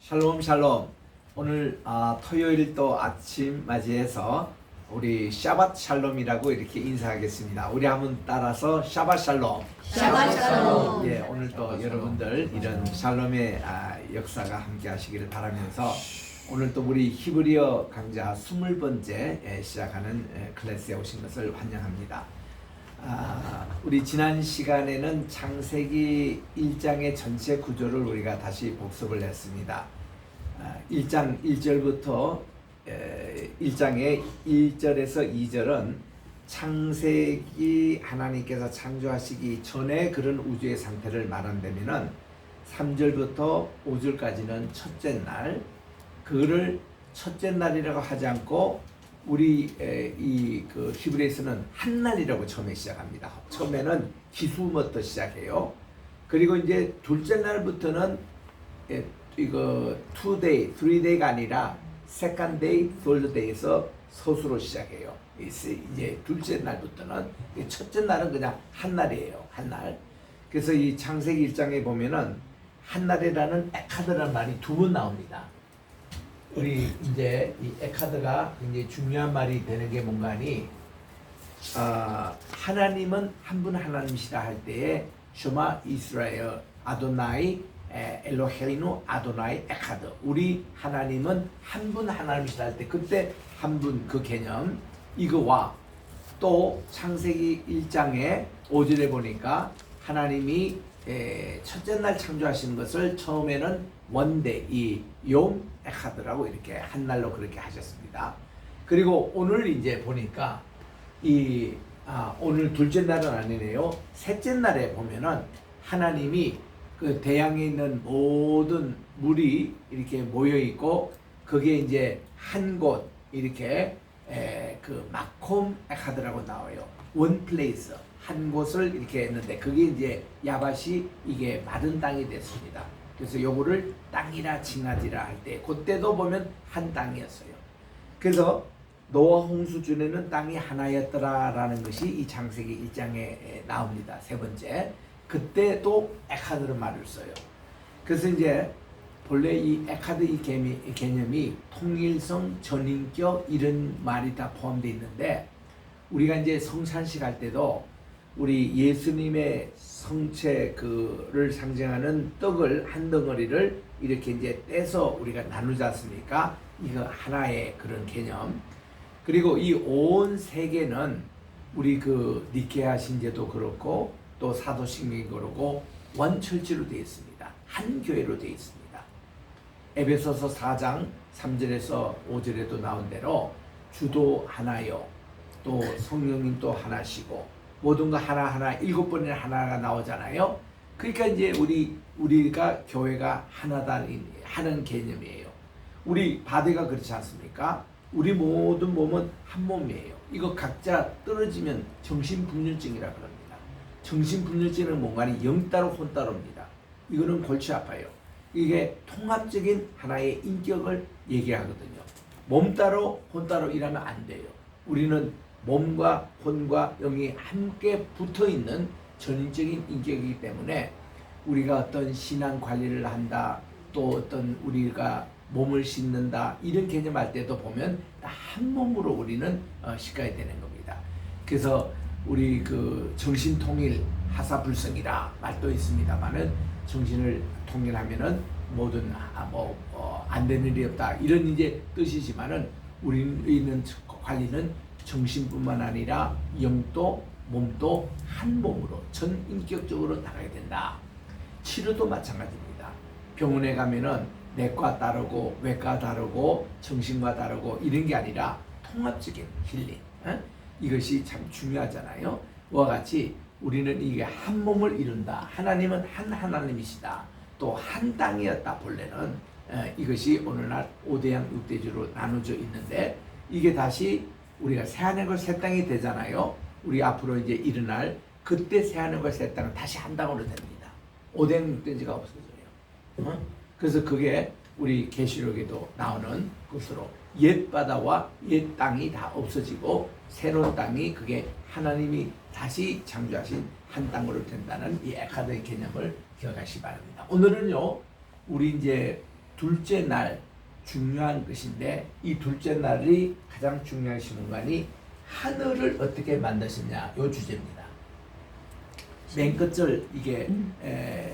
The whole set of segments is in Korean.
샬롬 샬롬. 오늘 토요일 또 아침 맞이해서 우리 샤밧 샬롬이라고 이렇게 인사하겠습니다. 우리 한번 따라서 샤밧 샬롬. 샤밧 샬롬. 예, 오늘 또 여러분들 이런 샬롬의 역사가 함께 하시기를 바라면서 오늘 또 우리 히브리어 강좌 20번째 시작하는 클래스에 오신 것을 환영합니다. 우리 지난 시간에는 창세기 1장의 전체 구조를 우리가 다시 복습을 했습니다. 1장 1절부터 1장의 1절에서 2절은 창세기 하나님께서 창조하시기 전에 그런 우주의 상태를 말한다면은 3절부터 5절까지는 첫째 날, 그거를 첫째 날이라고 하지 않고 우리 그 히브리에서는 한 날이라고 처음에 시작합니다. 처음에는 기수부터 시작해요. 그리고 이제 둘째 날부터는 이거 2day, 3day가 아니라 second day, third day에서 서수로 시작해요. 이제 둘째 날부터는, 첫째 날은 그냥 한 날이에요. 한 날. 그래서 이 창세기 1장에 보면은 한 날이라는 에카드라는 말이 두 번 나옵니다. 우리 이제 이 에카드가 굉장히 중요한 말이 되는 게 뭔가 하니, 하나님은 한 분 하나님이시다 할 때에 셔마 이스라엘 아도나이 엘로헤이누 아도나이 에카드, 우리 하나님은 한 분 하나님이시다 할 때 그때 한 분 그 개념, 이거와 또 창세기 1장에 5절에 보니까 하나님이 첫째 날 창조하신 것을 처음에는 원데 이욤 에카드라고 이렇게 한 날로 그렇게 하셨습니다. 그리고 오늘 이제 보니까 오늘 둘째 날은 아니네요. 셋째 날에 보면은 하나님이 그 대양에 있는 모든 물이 이렇게 모여 있고 그게 이제 한 곳 이렇게 그 마콤 에카드라고 나와요. 원 플레이스, 한 곳을 이렇게 했는데 그게 이제 야밭이 이게 마른 땅이 됐습니다. 그래서 요거를 땅이라 칭하지라 할 때 그때도 보면 한 땅이었어요. 그래서 노아 홍수 전에는 땅이 하나였더라라는 것이 이 창세기 1장에 나옵니다. 세 번째. 그때도 에카드로 말을 써요. 그래서 이제 본래 이 에카드 이 개념이 통일성, 전인격 이런 말이 다 포함되어 있는데 우리가 이제 성찬식 할 때도 우리 예수님의 성체 그를 상징하는 떡을 한 덩어리를 이렇게 이제 떼서 우리가 나누지 않습니까? 이거 하나의 그런 개념. 그리고 이 온 세계는 우리 그 니케아 신제도 그렇고 또 사도신경이 그렇고 원철지로 되어 있습니다. 한 교회로 되어 있습니다. 에베소서 4장 3절에서 5절에도 나온 대로 주도 하나요, 또 성령님 또 하나시고 모든 거 하나하나 7번이나 하나가 나오잖아요. 그러니까 이제 우리가 교회가 하나다 하는 개념이에요. 우리 바디가 그렇지 않습니까? 우리 모든 몸은 한 몸이에요. 이거 각자 떨어지면 정신분열증이라 그럽니다. 정신분열증은 뭔가는 영 따로 혼 따로입니다. 이거는 골치 아파요. 이게 통합적인 하나의 인격을 얘기하거든요. 몸 따로 혼 따로 일하면 안 돼요. 우리는 몸과 혼과 영이 함께 붙어있는 전인적인 인격이기 때문에 우리가 어떤 신앙 관리를 한다, 또 어떤 우리가 몸을 씻는다 이런 개념할 때도 보면 한 몸으로 우리는 시가야 되는 겁니다. 그래서 우리 그 정신통일 하사불성이라 말도 있습니다만은 정신을 통일하면은 모든 안 되는 일이 없다 이런 이제 뜻이지만은 우리는 있는 관리는 정신뿐만 아니라 영도 몸도 한 몸으로 전인격적으로 나가야 된다. 치료도 마찬가지입니다. 병원에 가면은 내과 다르고 외과 다르고 정신과 다르고 이런 게 아니라 통합적인 힐링, 이것이 참 중요하잖아요. 그와 같이 우리는 이게 한 몸을 이룬다. 하나님은 한 하나님이시다. 또 한 땅이었다. 본래는 이것이 오늘날 5대양 6대주로 나눠져 있는데 이게 다시 우리가 새하늘과 새 땅이 되잖아요. 우리 앞으로 이제 일어날 그때 새하늘과 새 땅은 다시 한 땅으로 됩니다. 5대양 6대주가 없어져요. 그래서 그게 우리 계시록에도 나오는 것으로 옛 바다와 옛 땅이 다 없어지고 새로운 땅이 그게 하나님이 다시 창조하신 한 땅으로 된다는 이 에카드의 개념을 기억하시기 바랍니다. 오늘은요, 우리 이제 둘째 날 중요한 것인데 이 둘째 날이 가장 중요한 시문관이 하늘을 어떻게 만드셨냐 요 주제입니다. 맨 끝을 이게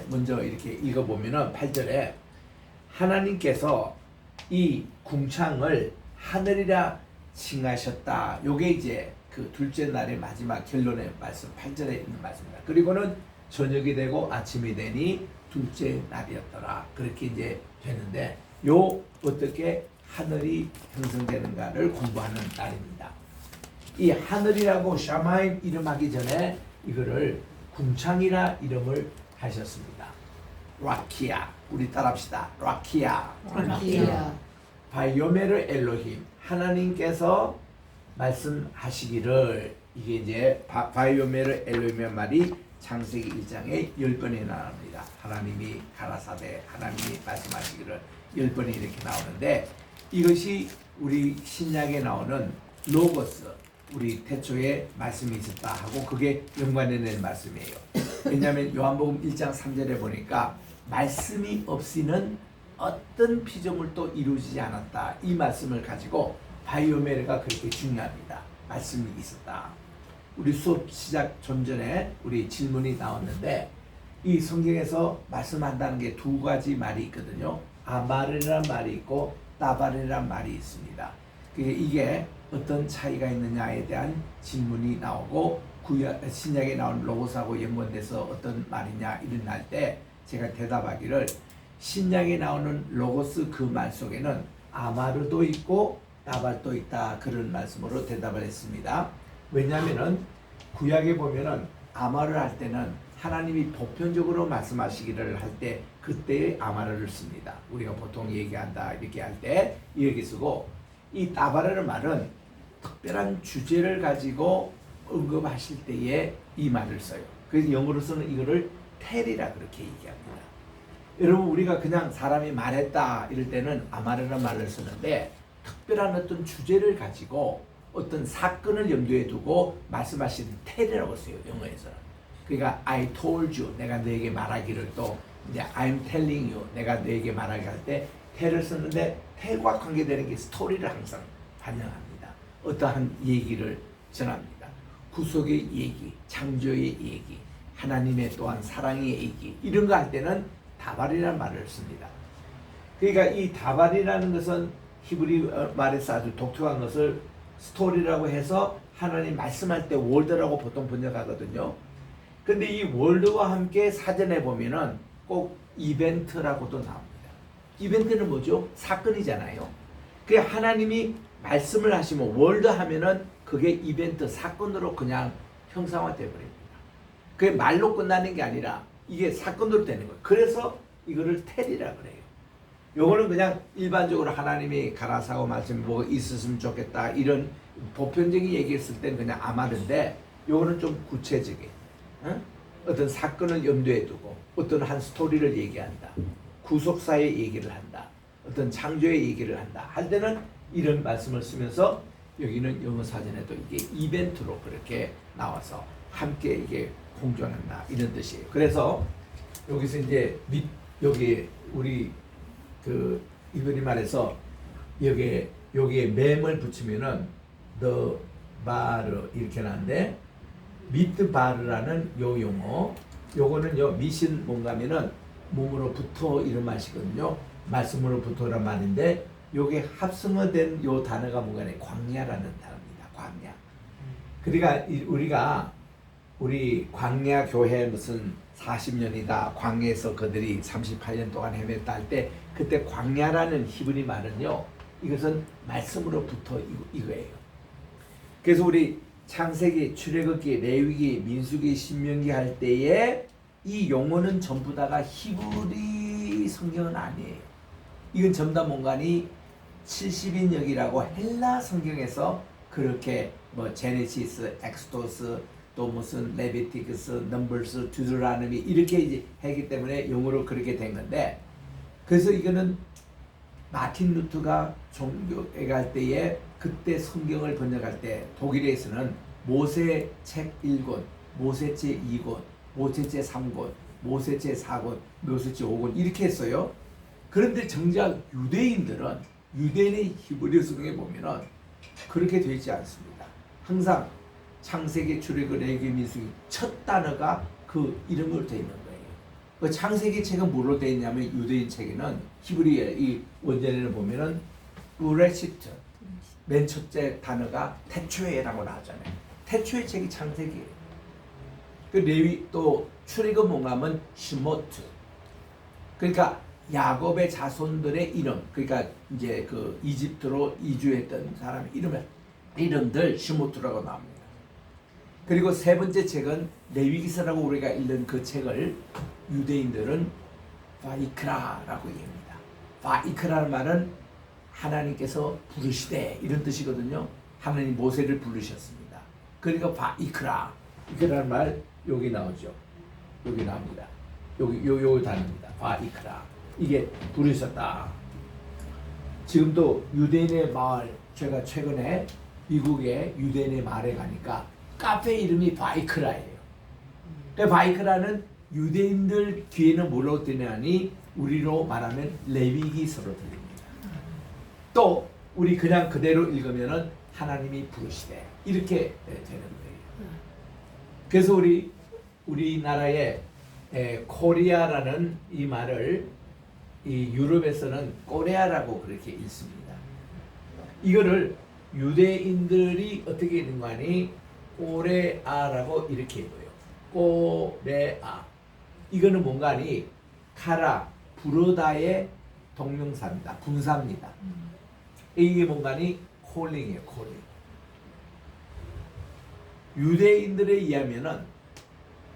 먼저 이렇게 읽어보면은 8절에 하나님께서 이 궁창을 하늘이라 칭하셨다. 요게 이제 그 둘째 날의 마지막 결론의 말씀 8절에 있는 말씀입니다. 그리고는 저녁이 되고 아침이 되니 둘째 날이었더라. 그렇게 이제 되는데 요 어떻게 하늘이 형성되는가를 공부하는 날입니다. 이 하늘이라고 샤마임 이름하기 전에 이거를 궁창이라 이름을 하셨습니다. 라키아 우리 따라합시다. 라키아. 바이오메르 엘로힘 하나님께서 말씀하시기를 이게 이제 바이오메르 엘로힘의 말이 창세기 1장에 10번이 나옵니다. 하나님이 가라사대 하나님이 말씀하시기를 10번이 이렇게 나오는데 이것이 우리 신약에 나오는 로고스 우리 태초에 말씀이 있었다 하고 그게 연관되는 말씀이에요. 왜냐하면 요한복음 1장 3절에 보니까 말씀이 없이는 어떤 피조물도 이루어지지 않았다. 이 말씀을 가지고 바이오메르가 그렇게 중요합니다. 말씀이 있었다. 우리 수업 시작 좀 전에 우리 질문이 나왔는데 이 성경에서 말씀한다는 게 두 가지 말이 있거든요. 아마르라는 말이 있고 따바르라는 말이 있습니다. 이게 어떤 차이가 있느냐에 대한 질문이 나오고 신약에 나온 로고스하고 연관돼서 어떤 말이냐 이런 날 때 제가 대답하기를 신약에 나오는 로고스 그 말 속에는 아마르도 있고 따발도 있다 그런 말씀으로 대답을 했습니다. 왜냐하면은 구약에 보면은 아마를 할 때는 하나님이 보편적으로 말씀하시기를 할 때 그때의 아마를 씁니다. 우리가 보통 얘기한다 이렇게 할 때 이렇게 쓰고 이 따바르는 말은 특별한 주제를 가지고 언급하실 때에 이 말을 써요. 그래서 영어로서는 이거를 텔이라 그렇게 얘기합니다. 여러분 우리가 그냥 사람이 말했다 이럴 때는 아마르라는 말을 쓰는데 특별한 어떤 주제를 가지고 어떤 사건을 염두에 두고 말씀하시는 텔이라고 써요. 영어에서는. 그러니까 I told you 내가 너에게 말하기를 또 이제 I'm telling you 내가 너에게 말하게 할 때 텔을 쓰는데 텔과 관계되는 게 스토리를 항상 반영합니다. 어떠한 얘기를 전합니다. 구속의 얘기, 창조의 얘기, 하나님의 또한 사랑의 얘기 이런 거 할 때는 다발이라는 말을 씁니다. 그러니까 이 다발이라는 것은 히브리 말에서 아주 독특한 것을 스토리라고 해서 하나님 말씀할 때 월드라고 보통 번역하거든요. 근데 이 월드와 함께 사전에 보면은 꼭 이벤트라고도 나옵니다. 이벤트는 뭐죠? 사건이잖아요. 그 하나님이 말씀을 하시면 월드 하면은 그게 이벤트 사건으로 그냥 형상화되어 버립니다. 그게 말로 끝나는 게 아니라 이게 사건으로 되는 거예요. 그래서 이거를 텔이라 그래요. 요거는 그냥 일반적으로 하나님이 가라사고 말씀이 뭐 있었으면 좋겠다 이런 보편적인 얘기했을 때는 그냥 아마른데 요거는 좀 구체적인 어떤 사건을 염두에 두고 어떤 한 스토리를 얘기한다. 구속사의 얘기를 한다. 어떤 창조의 얘기를 한다. 할 때는 이런 말씀을 쓰면서 여기는 영어 사전에도 이게 이벤트로 그렇게 나와서 함께 이게 공존한다 이런 뜻이에요. 그래서 여기서 이제 여기 우리 그 이분이 말해서 여기에 맴을 붙이면은 the bar 이렇게 나는데 mit bar라는 요 용어 요거는요 밑은 뭔가면은 몸으로부터 이런 말이거든요. 말씀으로부터란 말인데 요게 합성어된 요 단어가 뭔가네 광야라는 단어입니다. 광야. 그러니까 우리 광야 교회 무슨 40년이다 광야에서 그들이 38년 동안 헤맸다 할 때 그때 광야라는 히브리 말은요 이것은 말씀으로부터 이거예요. 그래서 우리 창세기, 출애굽기, 레위기, 민수기, 신명기 할 때에 이 용어는 전부 다가 히브리 성경은 아니에요. 이건 전부 다 뭔가니 70인역이라고 헬라 성경에서 그렇게 뭐 제네시스, 엑스토스 또 무슨 레비티크스, 넘버스, 듀드라노미 이렇게 이제 했기 때문에 영어로 그렇게 된 건데 그래서 이거는 마틴 루터가 종교에 갈 때에 그때 성경을 번역할 때 독일에서는 모세 책 1권, 모세 제 2권, 모세 제 3권, 모세 제 4권, 모세 제 5권 이렇게 했어요. 그런데 정작 유대인의 히브리 성경에 보면은 그렇게 되어 있지 않습니다. 항상 창세기, 출애굽, 레위기, 민수기 첫 단어가 그 이름으로 되어 있는 거예요. 그 창세기 책은 뭐로 되어 있냐면 유대인 책에는 히브리의 이 원전에는 보면은 브레시트 맨 첫째 단어가 태초에라고 나오잖아요. 태초의 책이 창세기예요. 그 레위 또 출애굽 뭔가면 시모트. 그러니까 야곱의 자손들의 이름, 그러니까 이제 그 이집트로 이주했던 사람의 이름들 시모트라고 나옵니다. 그리고 세 번째 책은 레위기서라고 우리가 읽는 그 책을 유대인들은 바이크라라고 얘기합니다. 바이크라는 말은 하나님께서 부르시되 이런 뜻이거든요. 하나님 모세를 부르셨습니다. 그러니까 바이크라 이라는 말 여기 나오죠. 여기 나옵니다. 여기 단어입니다. 바이크라. 이게 부르셨다. 지금도 유대인의 마을, 제가 최근에 미국의 유대인의 마을에 가니까 카페 이름이 바이크라예요. 바이크라는 유대인들 귀에는 뭐라고 들리냐니 우리로 말하면 레위기서로 들립니다. 또 우리 그냥 그대로 읽으면은 하나님이 부르시되 이렇게 되는 거예요. 그래서 우리나라의 코리아라는 이 말을 이 유럽에서는 꼬레아라고 그렇게 읽습니다. 이거를 유대인들이 어떻게 읽는 거니? 꼬레아라고 이렇게 읽어요. 꼬레아. 이거는 뭔가 하니 카라, 부르다의 동명사입니다. 분사입니다. 이게 뭔가 하니 콜링이에요. 콜링. 유대인들에 의하면은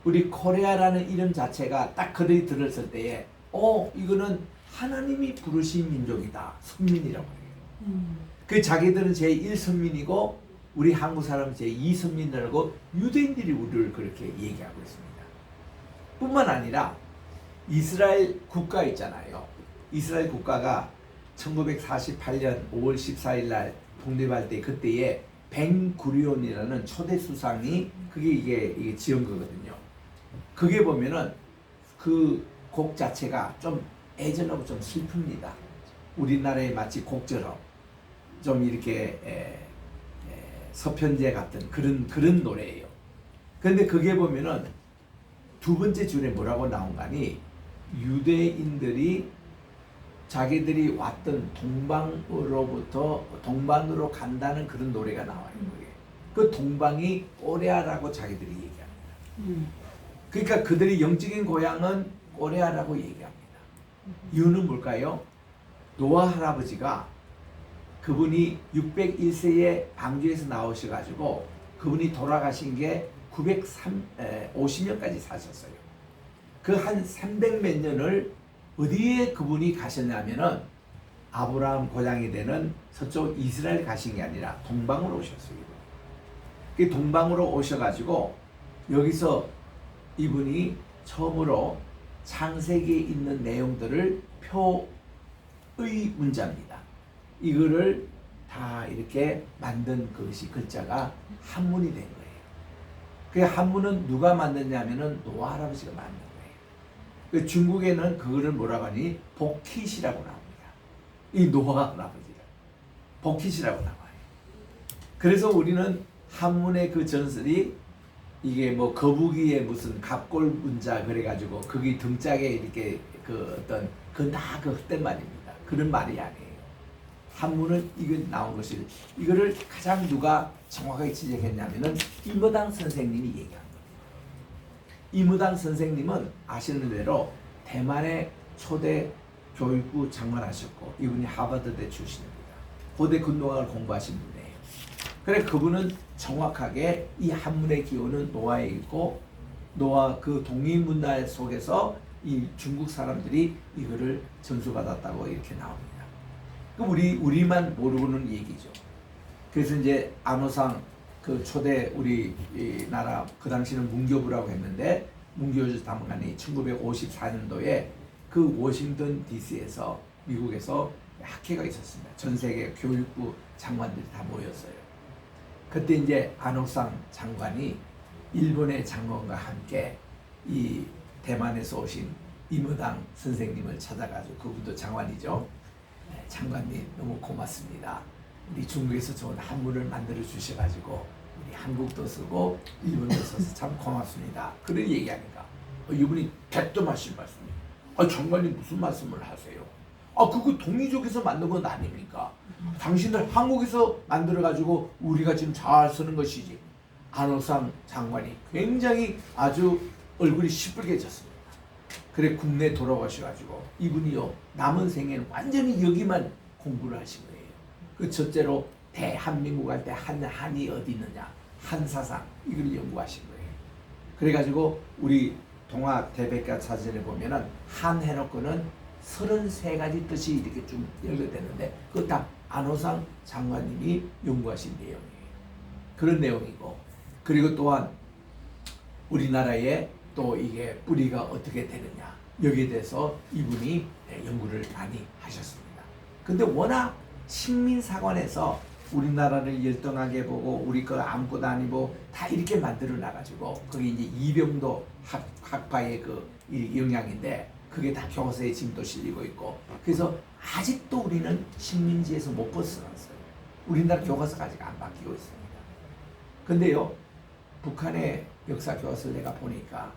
우리 코레아라는 이름 자체가 딱 그들이 들었을 때에 이거는 하나님이 부르신 민족이다. 선민이라고 해요. 그 자기들은 제1선민이고 우리 한국 사람은 제2선민이라고 유대인들이 우리를 그렇게 얘기하고 있습니다. 뿐만 아니라 이스라엘 국가 있잖아요. 이스라엘 국가가 1948년 5월 14일 날 독립할 때 그때에 벤구리온이라는 초대 수상이 그게 이게 지은 거거든요. 그게 보면은 그 곡 자체가 좀 애절하고 좀 슬픕니다. 우리나라의 마치 곡처럼 좀 이렇게 서편제 같은 그런 노래예요. 그런데 그게 보면은 두 번째 줄에 뭐라고 나온가니 유대인들이 자기들이 왔던 동방으로부터 동방으로 간다는 그런 노래가 나와요. 그 동방이 꼬레아라고 자기들이 얘기합니다. 그러니까 그들이 영적인 고향은 꼬레아라고 얘기합니다. 이유는 뭘까요? 노아 할아버지가 그분이 601세에 방주에서 나오셔가지고 그분이 돌아가신 게 950년까지 사셨어요. 그 한 300 몇 년을 어디에 그분이 가셨냐면은 아브라함 고향이 되는 서쪽 이스라엘 가신 게 아니라 동방으로 오셨어요. 그 동방으로 오셔가지고 여기서 이분이 처음으로 창세기에 있는 내용들을 표의 문자입니다. 이거를 다 이렇게 만든 것이 글자가 한문이 된 거예요. 그 한문은 누가 만드냐면은 노아 할아버지가 만든 거예요. 그 중국에는 그거를 뭐라고 하니 복킷이라고 나옵니다. 이 노아 할아버지가 복킷이라고 나와요. 그래서 우리는 한문의 그 전설이 이게 뭐 거북이의 무슨 갑골 문자 그래가지고 거기 등짝에 이렇게 그 어떤 다 그 헛된 말입니다. 그런 말이 아니에요. 한문은 이거 나온 것이 이거를 가장 누가 정확하게 지적했냐면은 이무당 선생님이 얘기한 거예요. 이무당 선생님은 아시는 대로 대만의 초대 교육부 장관하셨고 이분이 하버드대 출신입니다. 고대 근동학을 공부하신 분이에요. 그래 그분은 정확하게 이 한문의 기원은 노아에 있고 노아 그 동이문화 속에서 이 중국 사람들이 이거를 전수받았다고 이렇게 나옵니다. 그럼 우리만 모르고는 얘기죠. 그래서 이제 안호상 그 초대 우리 이 나라 그 당시는 문교부라고 했는데 문교주 담관이 1954년도에 그 워싱턴 DC에서 미국에서 학회가 있었습니다. 전 세계 교육부 장관들이 다 모였어요. 그때 이제 안옥상 장관이 일본의 장관과 함께 이 대만에서 오신 이무당 선생님을 찾아가지고 그분도 장관이죠. 네, 장관님 너무 고맙습니다. 우리 중국에서 좋은 한문을 만들어 주셔가지고 우리 한국도 쓰고 일본도 써서 참 고맙습니다. 그런 얘기하니까 이분이 대도 마신 말씀이에요. 장관님 무슨 말씀을 하세요? 그거 동이족에서 만든 건 아닙니까? 당신들 한국에서 만들어가지고 우리가 지금 잘 쓰는 것이지. 안호상 장관이 굉장히 아주 얼굴이 시뻘개졌습니다. 그래 국내 돌아가셔가지고 이분이요 남은 생에는 완전히 여기만 공부를 하신 거예요. 그 첫째로 대한민국 할 때 한이 어디 있느냐 한사상 이걸 연구하신 거예요. 그래가지고 우리 동화 대백과 사전에 보면은 한 해놓고는 33가지 뜻이 이렇게 쭉 연결되는데 그거 다 안호상 장관님이 연구하신 내용이에요. 그런 내용이고 그리고 또한 우리나라에 또 이게 뿌리가 어떻게 되느냐 여기에 대해서 이분이 연구를 많이 하셨습니다. 근데 워낙 식민사관에서 우리나라를 열등하게 보고 우리 거 아무것도 아니고 다 이렇게 만들어 놔가지고 그게 이제 이병도 학파의 그 영향인데 그게 다 교과서에 지금도 실리고 있고 그래서 아직도 우리는 식민지에서 못 벗어났어요. 우리나라 교과서가 아직 안 바뀌고 있습니다. 근데요 북한의 역사 교과서를 내가 보니까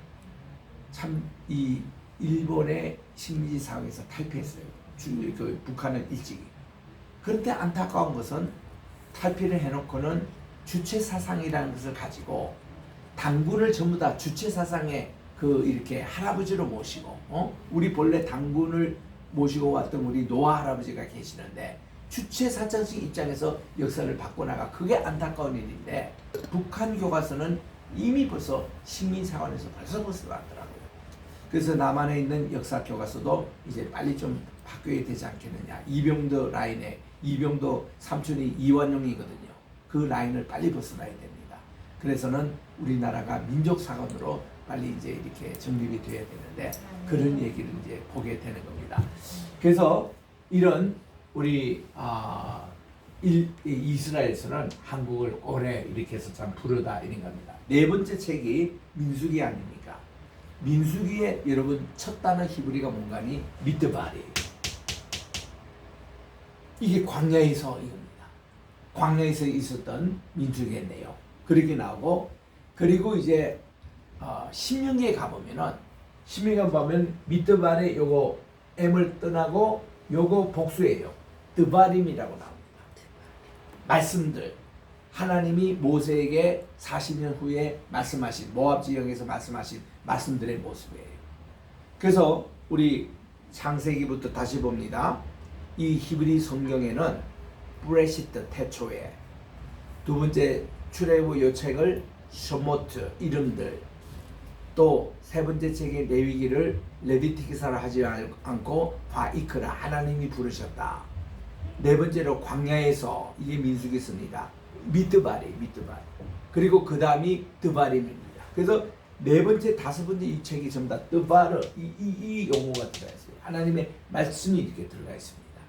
참 이 일본의 식민지 상황에서 탈피했어요. 그 북한은 일찍이. 그런데 안타까운 것은 탈피를 해놓고는 주체 사상이라는 것을 가지고 당군을 전부 다 주체 사상의 그 이렇게 할아버지로 모시고 우리 본래 당군을 모시고 왔던 우리 노아 할아버지가 계시는데 주체 사상식 입장에서 역사를 바꿔나가 그게 안타까운 일인데 북한 교과서는 이미 벌써 식민사관에서 벌써 벗어났더라고요. 그래서 남한에 있는 역사 교과서도 이제 빨리 좀 바뀌어야 되지 않겠느냐. 이병도 라인에 이병도 삼촌이 이완용이거든요. 그 라인을 빨리 벗어나야 됩니다. 그래서는 우리나라가 민족사관으로 빨리 이제 이렇게 정립이 돼야 되는데 그런 얘기를 이제 보게 되는 겁니다. 그래서 이런 우리 이스라엘에서는 한국을 오래 이렇게 해서 참 부르다 이런 겁니다. 네 번째 책이 민수기 아닙니까? 민수기에 여러분 첫 단어 히브리가 뭔가니 미드바리. 이게 광야에서 이겁니다. 광야에서 있었던 민수기의 내용 그렇게 나오고 그리고 이제 신명기에 가보면은 신명기에 보면 미드바리 요거 M을 떠나고 요거 복수예요. 드바림이라고 나옵니다. 말씀들 하나님이 모세에게 40년 후에 말씀하신 모압 지역에서 말씀하신 말씀들의 모습이에요. 그래서 우리 창세기부터 다시 봅니다. 이 히브리 성경에는 브레시트 태초에 두 번째 출애굽 요 책을 셔모트 이름들 또 세 번째 책의 레위기를 레비티기사를 하지 않고 바이크라 하나님이 부르셨다. 네 번째로 광야에서 이게 민수기입니다. 미드바리. 그리고 그 다음이 드바림입니다. 그래서 네 번째, 다섯 번째 이 책이 전부 다 드바르 이 용어가 들어가 있어요. 하나님의 말씀이 이렇게 들어가 있습니다.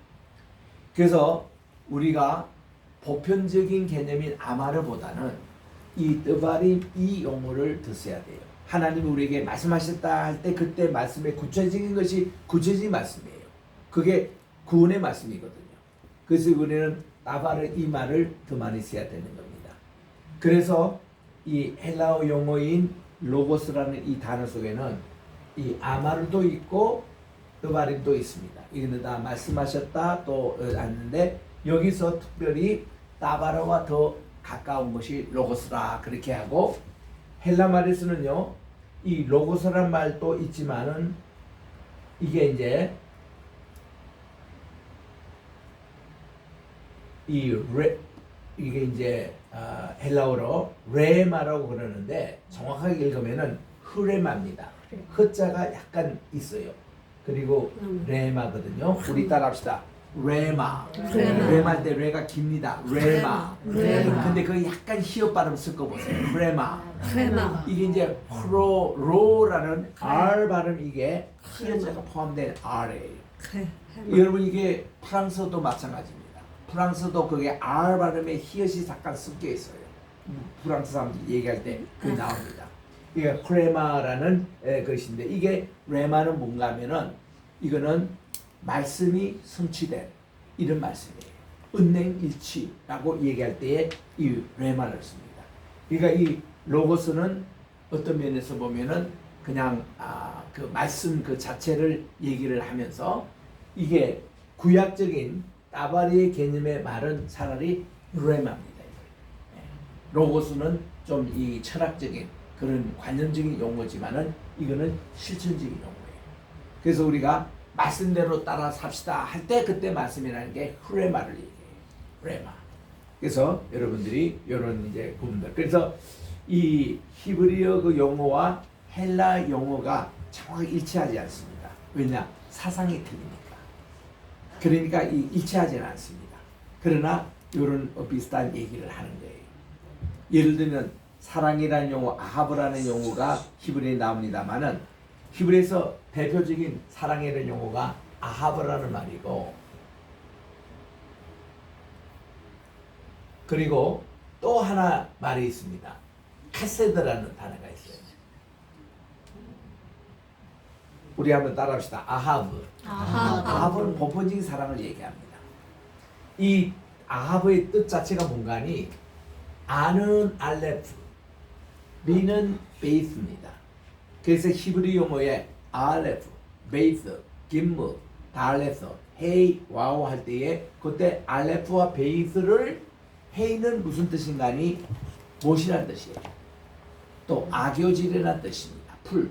그래서 우리가 보편적인 개념인 아마르보다는 이 드바림 이 용어를 더 써야 돼요. 하나님이 우리에게 말씀하셨다 할 때 그때 말씀의 구체적인 것이 구체적인 말씀이에요. 그게 구원의 말씀이거든요. 그래서 우리는 나바르 이 말을 더 많이 써야 되는 겁니다. 그래서 이 헬라어 용어인 로고스라는 이 단어 속에는 이 아마르도 있고 드바림도 있습니다. 이거는 다 말씀하셨다 또 하는데 여기서 특별히 나바르와 더 가까운 것이 로고스라 그렇게 하고 헬라 말에서는요 이 로고스라는 말도 있지만은 이게 이제 이게 이제 헬라어로 레마라고 그러는데 정확하게 읽으면은 흐레마입니다. 흐자가 약간 있어요. 그리고 레마거든요. 우리 따라합시다. 레마. 레마 할 때 레가 깁니다. 레마. 근데 그 약간 히읗 발음 섞어보세요. 레마. 이게 이제 로라는 R 발음 이게 히읗자가 포함된 R이에요. 여러분 이게 프랑스어도 마찬가지입니다. 프랑스도 그게 R 발음에 히읗이 잠깐 섞여 있어요. 프랑스 사람들이 얘기할 때 그게 나옵니다. 이게 크레마라는 것인데 이게 레마는 뭔가 하면은 이거는 말씀이 성취된 이런 말씀이에요. 은행일치라고 얘기할 때에 이 레마를 씁니다. 그러니까 이 로고스는 어떤 면에서 보면은 그냥 그 말씀 그 자체를 얘기를 하면서 이게 구약적인 따바리의 개념의 말은 차라리 레마입니다. 로고스는 좀 이 철학적인 그런 관념적인 용어지만은 이거는 실천적인 용어예요. 그래서 우리가 말씀대로 따라 삽시다 할 때 그때 말씀이라는 게 레마를 얘기해요. 레마. 그래서 여러분들이 이런 이제 부분들. 그래서 이 히브리어 그 용어와 헬라 용어가 정확히 일치하지 않습니다. 왜냐? 사상이 틀리니까. 그러니까 일치하지는 않습니다. 그러나 이런 비슷한 얘기를 하는 거예요. 예를 들면 사랑이라는 용어, 아하브라는 용어가 히브리에 나옵니다만은 히브리에서 대표적인 사랑이라는 용어가 아하브라는 말이고, 그리고 또 하나 말이 있습니다. 카세드라는 단어가 있어요. 우리 한번 따라합시다. 아하브. 아하브는 본본적인 사랑을 얘기합니다. 이 아하브의 뜻 자체가 뭔가 하니 아는 알레프, 미는 베이스입니다. 그래서 히브리 용어에 알레프, 베이스, 김무, 달레서, 헤이, 와우 할 때에 그때 알레프와 베이스를 헤이는 무슨 뜻인가 하니 못이라는 뜻이에요. 또 악교질이라는 뜻입니다. 풀.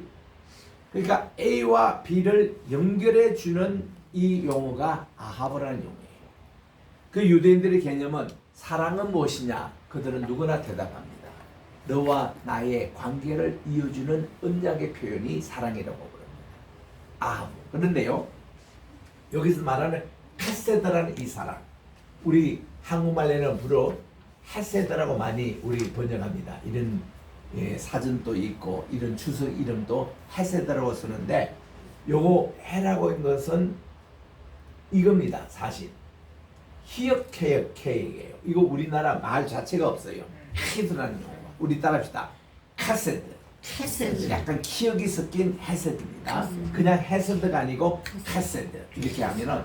그러니까 A와 B를 연결해 주는 이 용어가 아하브라는 용어예요. 그 유대인들의 개념은 사랑은 무엇이냐? 그들은 누구나 대답합니다. 너와 나의 관계를 이어주는 언약의 표현이 사랑이라고 부릅니다. 아하브. 그런데요, 여기서 말하는 헤세드라는 이 사랑, 우리 한국말에는 주로 헤세드라고 많이 우리 번역합니다. 이런 사전도 있고 이런 추석 이름도 헤세드라고 쓰는데, 요거 해라고 한 것은 이겁니다. 사실 히읗케이예요. 이거 우리나라 말 자체가 없어요. 히드라는 용어. 우리 따라합시다. 카세드. 캐슬. 약간 키읔이 섞인 헤세드입니다. 그냥 헤세드가 아니고 카세드. 이렇게 하면은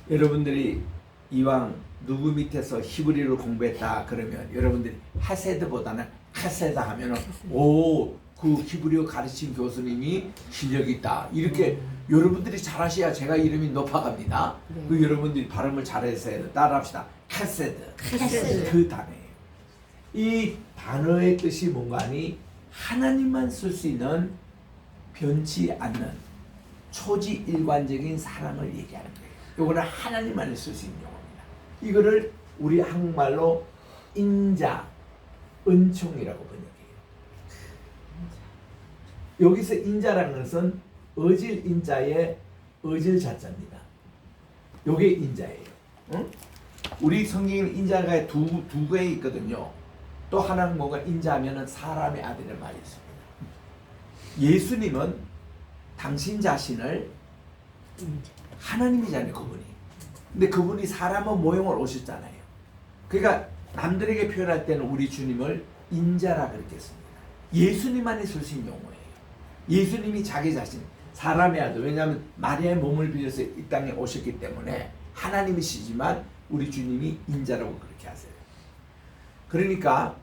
여러분들이 이왕 누구 밑에서 히브리를 공부했다 그러면 여러분들이 헤세드보다는 카세드 하면은 오, 그 히브리어 가르친 교수님이 실력이 있다. 이렇게 여러분들이 잘하셔야 제가 이름이 높아갑니다. 그 여러분들이 발음을 잘해서 따라합시다. 카세드. 카세드. 그 단어예요. 이 단어의 뜻이 뭔가 하니 하나님만 쓸 수 있는 변치 않는 초지일관적인 사랑을 얘기하는 거예요. 이거는 하나님만이 쓸 수 있는 용어입니다. 이거를 우리 한국말로 인자, 은총이라고 번역해요. 여기서 인자라는 것은 어질 인자의 어질 자자입니다. 요게 인자예요. 응? 우리 성경에는 인자가 두 개 있거든요. 또 하나는 뭐가 인자하면은 사람의 아들이라는 말이 있습니다. 예수님은 당신 자신을 하나님이잖아요, 그분이. 근데 그분이 사람의 모형을 오셨잖아요. 그러니까 남들에게 표현할 때는 우리 주님을 인자라 그랬겠습니다. 예수님만이 쓸 수 있는 용어예요. 예수님이 자기 자신, 사람의 아들, 왜냐하면 마리아의 몸을 빌려서 이 땅에 오셨기 때문에 하나님이시지만 우리 주님이 인자라고 그렇게 하세요. 그러니까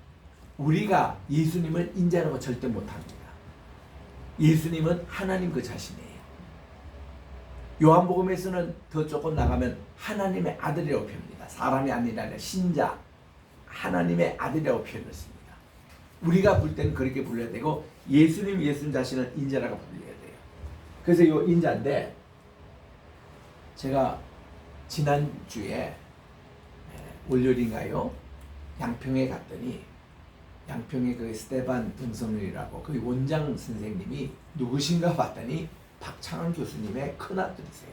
우리가 예수님을 인자라고 절대 못합니다. 예수님은 하나님 그 자신이에요. 요한복음에서는 더 조금 나가면 하나님의 아들이라고 표현합니다. 사람이 아니라 신자, 하나님의 아들이라고 표현을 씁니다. 우리가 부를 때는 그렇게 불러야 되고 예수님 자신은 인자라고 불러야 돼요. 그래서 요 인자인데 제가 지난주에 월요일인가요? 양평에 갔더니 양평에 그 스테반 등성률이라고 그 원장 선생님이 누구신가 봤더니 박창환 교수님의 큰아들이세요.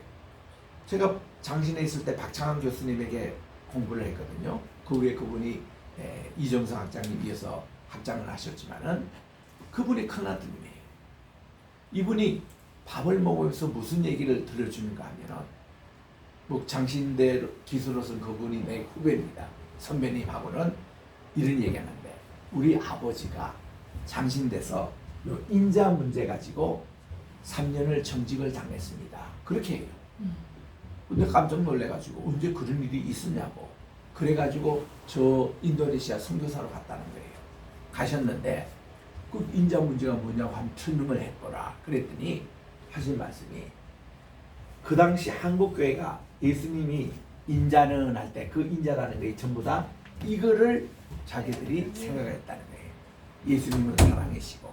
제가 장신에 있을 때 박창환 교수님에게 공부를 했거든요. 그 후에 그분이 이정성 학장님 이어서 학장을 하셨지만은 그분이 큰아들이에요. 이분이 밥을 먹으면서 무슨 얘기를 들려주는가 하면은 뭐 장신대 기수로서는 그분이 내 후배입니다. 선배님하고는 이런 얘기하는데 우리 아버지가 장신돼서 요 인자 문제 가지고 3년을 정직을 당했습니다. 그렇게 해요. 근데 깜짝 놀래가지고 언제 그런 일이 있었냐고. 그래가지고 저 인도네시아 선교사로 갔다는 거예요. 가셨는데 그 인자 문제가 뭐냐고 한 설명을 했더라. 그랬더니 하신 말씀이 그 당시 한국교회가 예수님이 인자는 할 때 그 인자라는 게 전부 다 이거를 자기들이 생각했다는 거예요. 예수님은 사랑이시고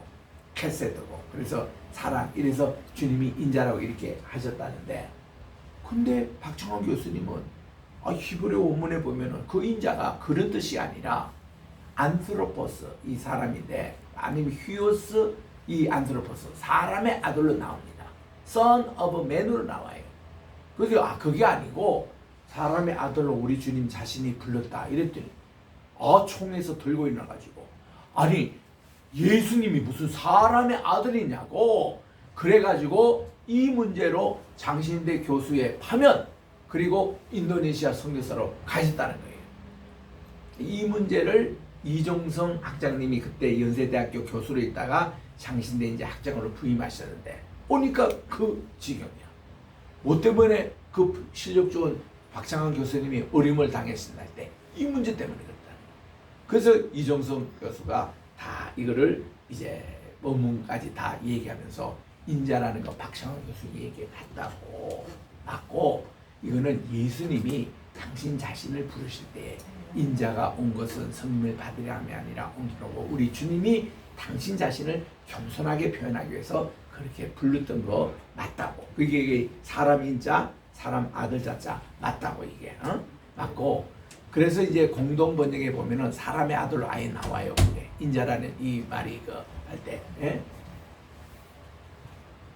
캐세드고 그래서 사랑 이래서 주님이 인자라고 이렇게 하셨다는데 근데 박창원 교수님은 히브리 원문에 보면은 그 인자가 그런 뜻이 아니라 안트로포스 이 사람인데 아니면 휴오스 이 안트로포스 사람의 아들로 나옵니다. Son of man으로 나와요. 그래서 그게 아니고 사람의 아들로 우리 주님 자신이 불렀다 이랬더니 총에서 들고 일어나가지고 아니 예수님이 무슨 사람의 아들이냐고 그래가지고 이 문제로 장신대 교수의 파면 그리고 인도네시아 선교사로 가셨다는 거예요. 이 문제를 이종성 학장님이 그때 연세대학교 교수로 있다가 장신대 이제 학장으로 부임하셨는데 오니까 그 지경이야. 뭐 때문에 그 실력 좋은 박창환 교수님이 어림을 당했을 때 이 문제 때문에 그랬다는 거예요. 그래서 이종성 교수가 다 이거를 이제 원문까지 다 얘기하면서 인자라는 거 박창환 교수 얘기에 맞다고 맞고 이거는 예수님이 당신 자신을 부르실 때 인자가 온 것은 선물 받으려 함이 아니라 옮기고 우리 주님이 당신 자신을 겸손하게 표현하기 위해서 그렇게 불렀던 거 맞다고. 그게 사람 인자, 사람 아들 자자 맞다고 이게 맞고. 그래서 이제 공동 번역에 보면은 사람의 아들로 아예 나와요. 그게 인자라는 이 말이 그 할 때. 예?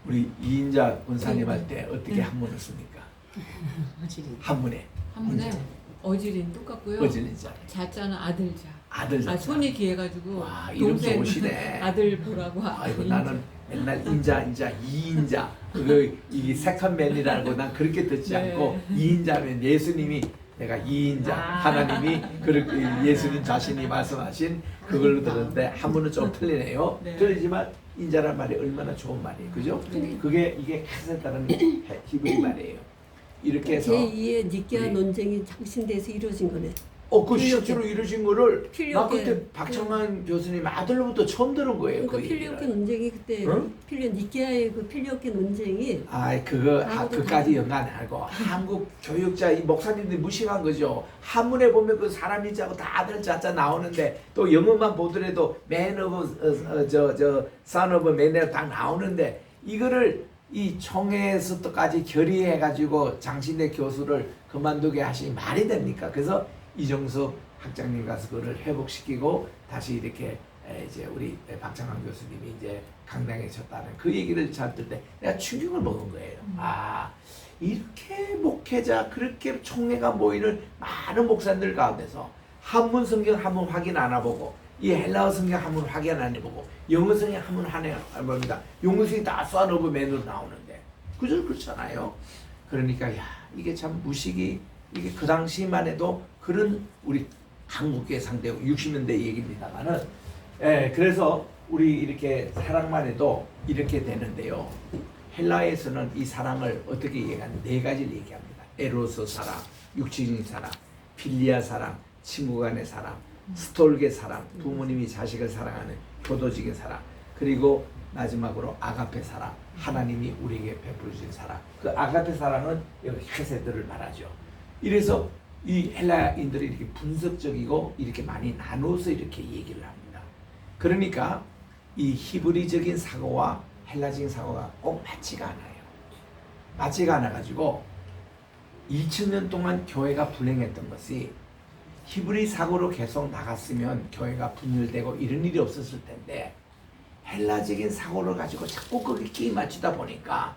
우리 이인자 원사님 할 때 어떻게 한문을 씁니까? 한문에. 어지린 똑같고요. 어지린자. 자자는 아들자. 아들자. 손이 귀해가지고 와, 이름 좋으시네. 아들 보라고. 아이고 나는 맨날 인자 이인자 이게 세컨맨이라고 난 그렇게 듣지 네. 않고 이인자면 예수님이 내가 이인자 하나님이 그렇게 예수님 자신이 말씀하신 그걸로 들었는데 한문은 좀 틀리네요. 네. 틀리지만 인자란 말이 얼마나 좋은 말이에요, 그죠? 네. 그게 이게 캐세다는 히브리 말이에요. 이렇게 해서 제2의 니케아 논쟁이 장신대에서 이루어진 거네. 그 실제로 이루어진 거를 나 필력의 그때 박창환 교수님 아들로부터 처음 들은 거예요. 그러니까 그 필력의 얘기를. 논쟁이 그때 응? 니케아의 그 필력의 논쟁이 그까지 연관 안 하고 한국 교육자 이 목사님들이 무식한 거죠. 한문에 보면 그 사람 인자고 다 아들 자자 나오는데 또 영어만 보더라도 man of son of man에 다 나오는데 이거를 이 총회에서까지 결의해가지고 장신대 교수를 그만두게 하시니 말이 됩니까? 그래서 이종석 학장님 가서 그거를 회복시키고 다시 이렇게 이제 우리 박창환 교수님이 이제 강당에 쳤다는 그 얘기를 잘 들 때 내가 충격을 먹은 거예요. 이렇게 목회자 그렇게 총회가 모이는 많은 목사님들 가운데서 한문 성경 한문 확인 안 해보고 이 헬라어 성경 한문 확인 안 해보고 영어 성경 한문 안 봅니다. 영어 성경 다 Son of Man으로 나오는데 그저 그렇잖아요. 그러니까 이게 참 무식이 이게 그 당시만 해도 그런 우리 한국의 상대고 60년대 얘기입니다만은 그래서 우리 이렇게 사랑만 해도 이렇게 되는데요. 헬라에서는 이 사랑을 어떻게 얘기하는 네 가지를 얘기합니다. 에로스 사랑, 육체적인 사랑, 필리아 사랑, 친구 간의 사랑, 스톨게 사랑, 부모님이 자식을 사랑하는 교도적인 사랑, 그리고 마지막으로 아가페 사랑, 하나님이 우리에게 베풀어 주신 사랑. 그 아가페 사랑은 여기 헤세드를 말하죠. 이래서 이 헬라인들이 이렇게 분석적이고 이렇게 많이 나눠서 이렇게 얘기를 합니다. 그러니까 이 히브리적인 사고와 헬라적인 사고가 꼭 맞지가 않아요. 맞지가 않아가지고 2000년 동안 교회가 불행했던 것이 히브리 사고로 계속 나갔으면 교회가 분열되고 이런 일이 없었을 텐데 헬라적인 사고를 가지고 자꾸 거기 끼 맞추다 보니까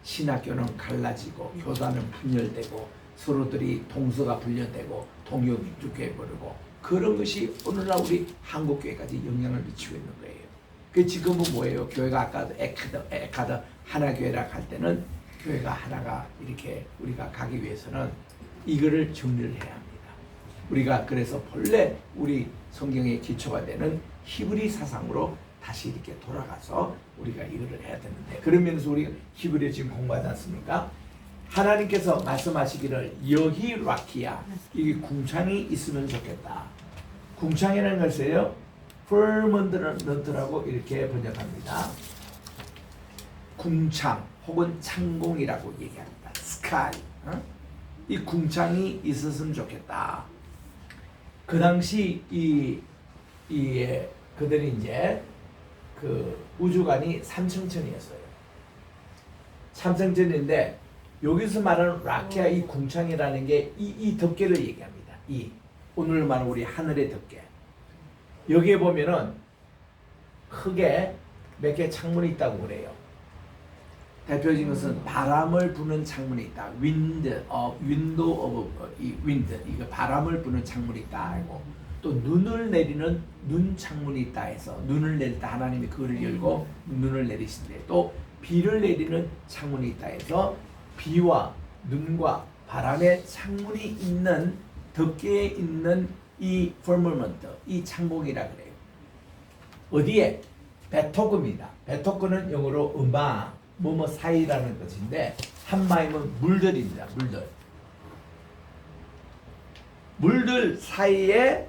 신학교는 갈라지고 교단은 분열되고 서로들이 동서가 분열되고 동요육교에 버리고 그런 것이 오늘날 우리 한국교회까지 영향을 미치고 있는 거예요. 그 지금은 뭐예요? 교회가 아까도 에카드 하나교회라 할 때는 교회가 하나가 이렇게 우리가 가기 위해서는 이거를 정리를 해야 합니다. 우리가 그래서 본래 우리 성경의 기초가 되는 히브리 사상으로 다시 이렇게 돌아가서 우리가 이거를 해야 되는데, 그러면서 우리가 히브리 지금 공부하지 않습니까? 하나님께서 말씀하시기를 여기 라키야, 이게 궁창이 있으면 좋겠다. 궁창이라는 것을요 퍼먼트라고 이렇게 번역합니다. 궁창 혹은 창공이라고 얘기합니다. 스카이. 이 궁창이 있었으면 좋겠다. 그 당시 그들이 이제 그 우주관이 삼층천이었어요. 삼층천인데 여기서 말하는 라키아 이 궁창이라는 게 이 덮개를 얘기합니다. 이 오늘 말하는 우리 하늘의 덮개. 여기에 보면은 크게 몇 개 창문이 있다고 그래요. 대표적인 것은 바람을 부는 창문이 있다. 윈도 오브 윈드. 이거 바람을 부는 창문이 있다 하고, 또 눈을 내리는 눈 창문이 있다 해서 눈을 내릴 때 하나님이 그를 열고 눈을 내리신대. 또 비를 내리는 창문이 있다 해서 비와 눈과 바람의 창문이 있는 덮개에 있는 이 firmament, 이 창공이라 그래요. 어디에? 베토크입니다. 베토크는 영어로 음악, 뭐뭐 사이라는 것인데 한마임은 물들입니다. 물들 사이에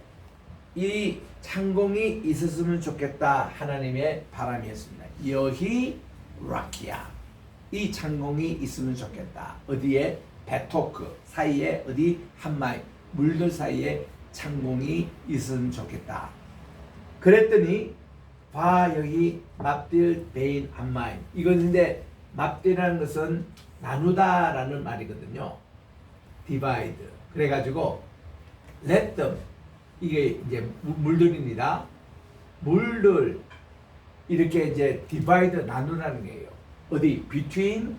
이 창공이 있었으면 좋겠다 하나님의 바람이었습니다. 여히 라키아, 이 창공이 있으면 좋겠다. 어디에? 베토크 사이에, 어디? 한마임, 물들 사이에 창공이 있으면 좋겠다. 그랬더니 여기 맙딜 베인 한마임. 이것인데 맙딜이라는 것은 나누다라는 말이거든요. 디바이드. 그래가지고 let them, 이게 이제 물들입니다. 물들 이렇게 이제 디바이드 나누라는 거예요. 어디? between,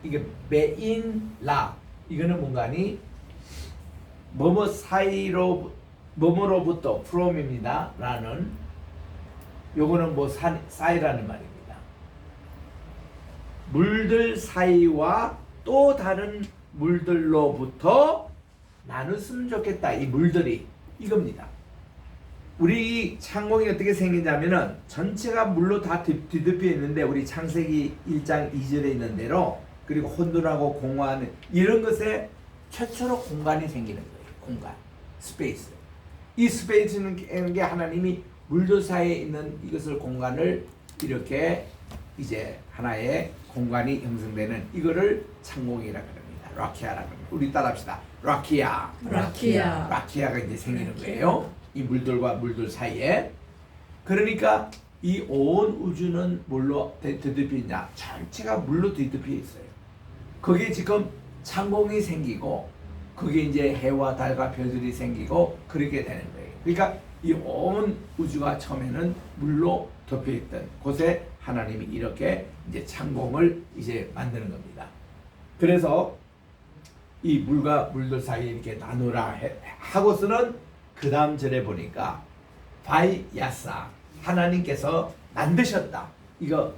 이게 베인 라, 이거는 뭔가니 뭐뭐 사이로 뭐뭐로부터 from입니다. 라는 요거는 뭐 사이라는 말입니다. 물들 사이와 또 다른 물들로부터 나눴으면 좋겠다. 이 물들이 이겁니다. 우리 창공이 어떻게 생기냐면은 전체가 물로 다 뒤덮여 있는데, 우리 창세기 1장 2절에 있는 대로, 그리고 혼돈하고 공허한 이런 것에 최초로 공간이 생기는 거예요. 공간, 스페이스. 이 스페이스는 게 하나님이 물들 사이에 있는 이것을 공간을 이렇게 이제 하나의 공간이 형성되는 이거를 창공이라 그럽니다. 라키아라 그럽니다. 우리 따라합시다. 라키아. 라키아가 이제 생기는 거예요. 이 물들과 물들 사이에. 그러니까 이 온 우주는 뭘로 뒤덮여 있냐? 전체가 물로 뒤덮여 있어요. 거기에 지금 창공이 생기고, 그게 이제 해와 달과 별들이 생기고 그렇게 되는 거예요. 그러니까 이 온 우주가 처음에는 물로 덮여있던 곳에 하나님이 이렇게 이제 창공을 이제 만드는 겁니다. 그래서 이 물과 물들 사이에 이렇게 나누라 하고서는 그 다음 절에 보니까 바이야사, 하나님께서 만드셨다. 이거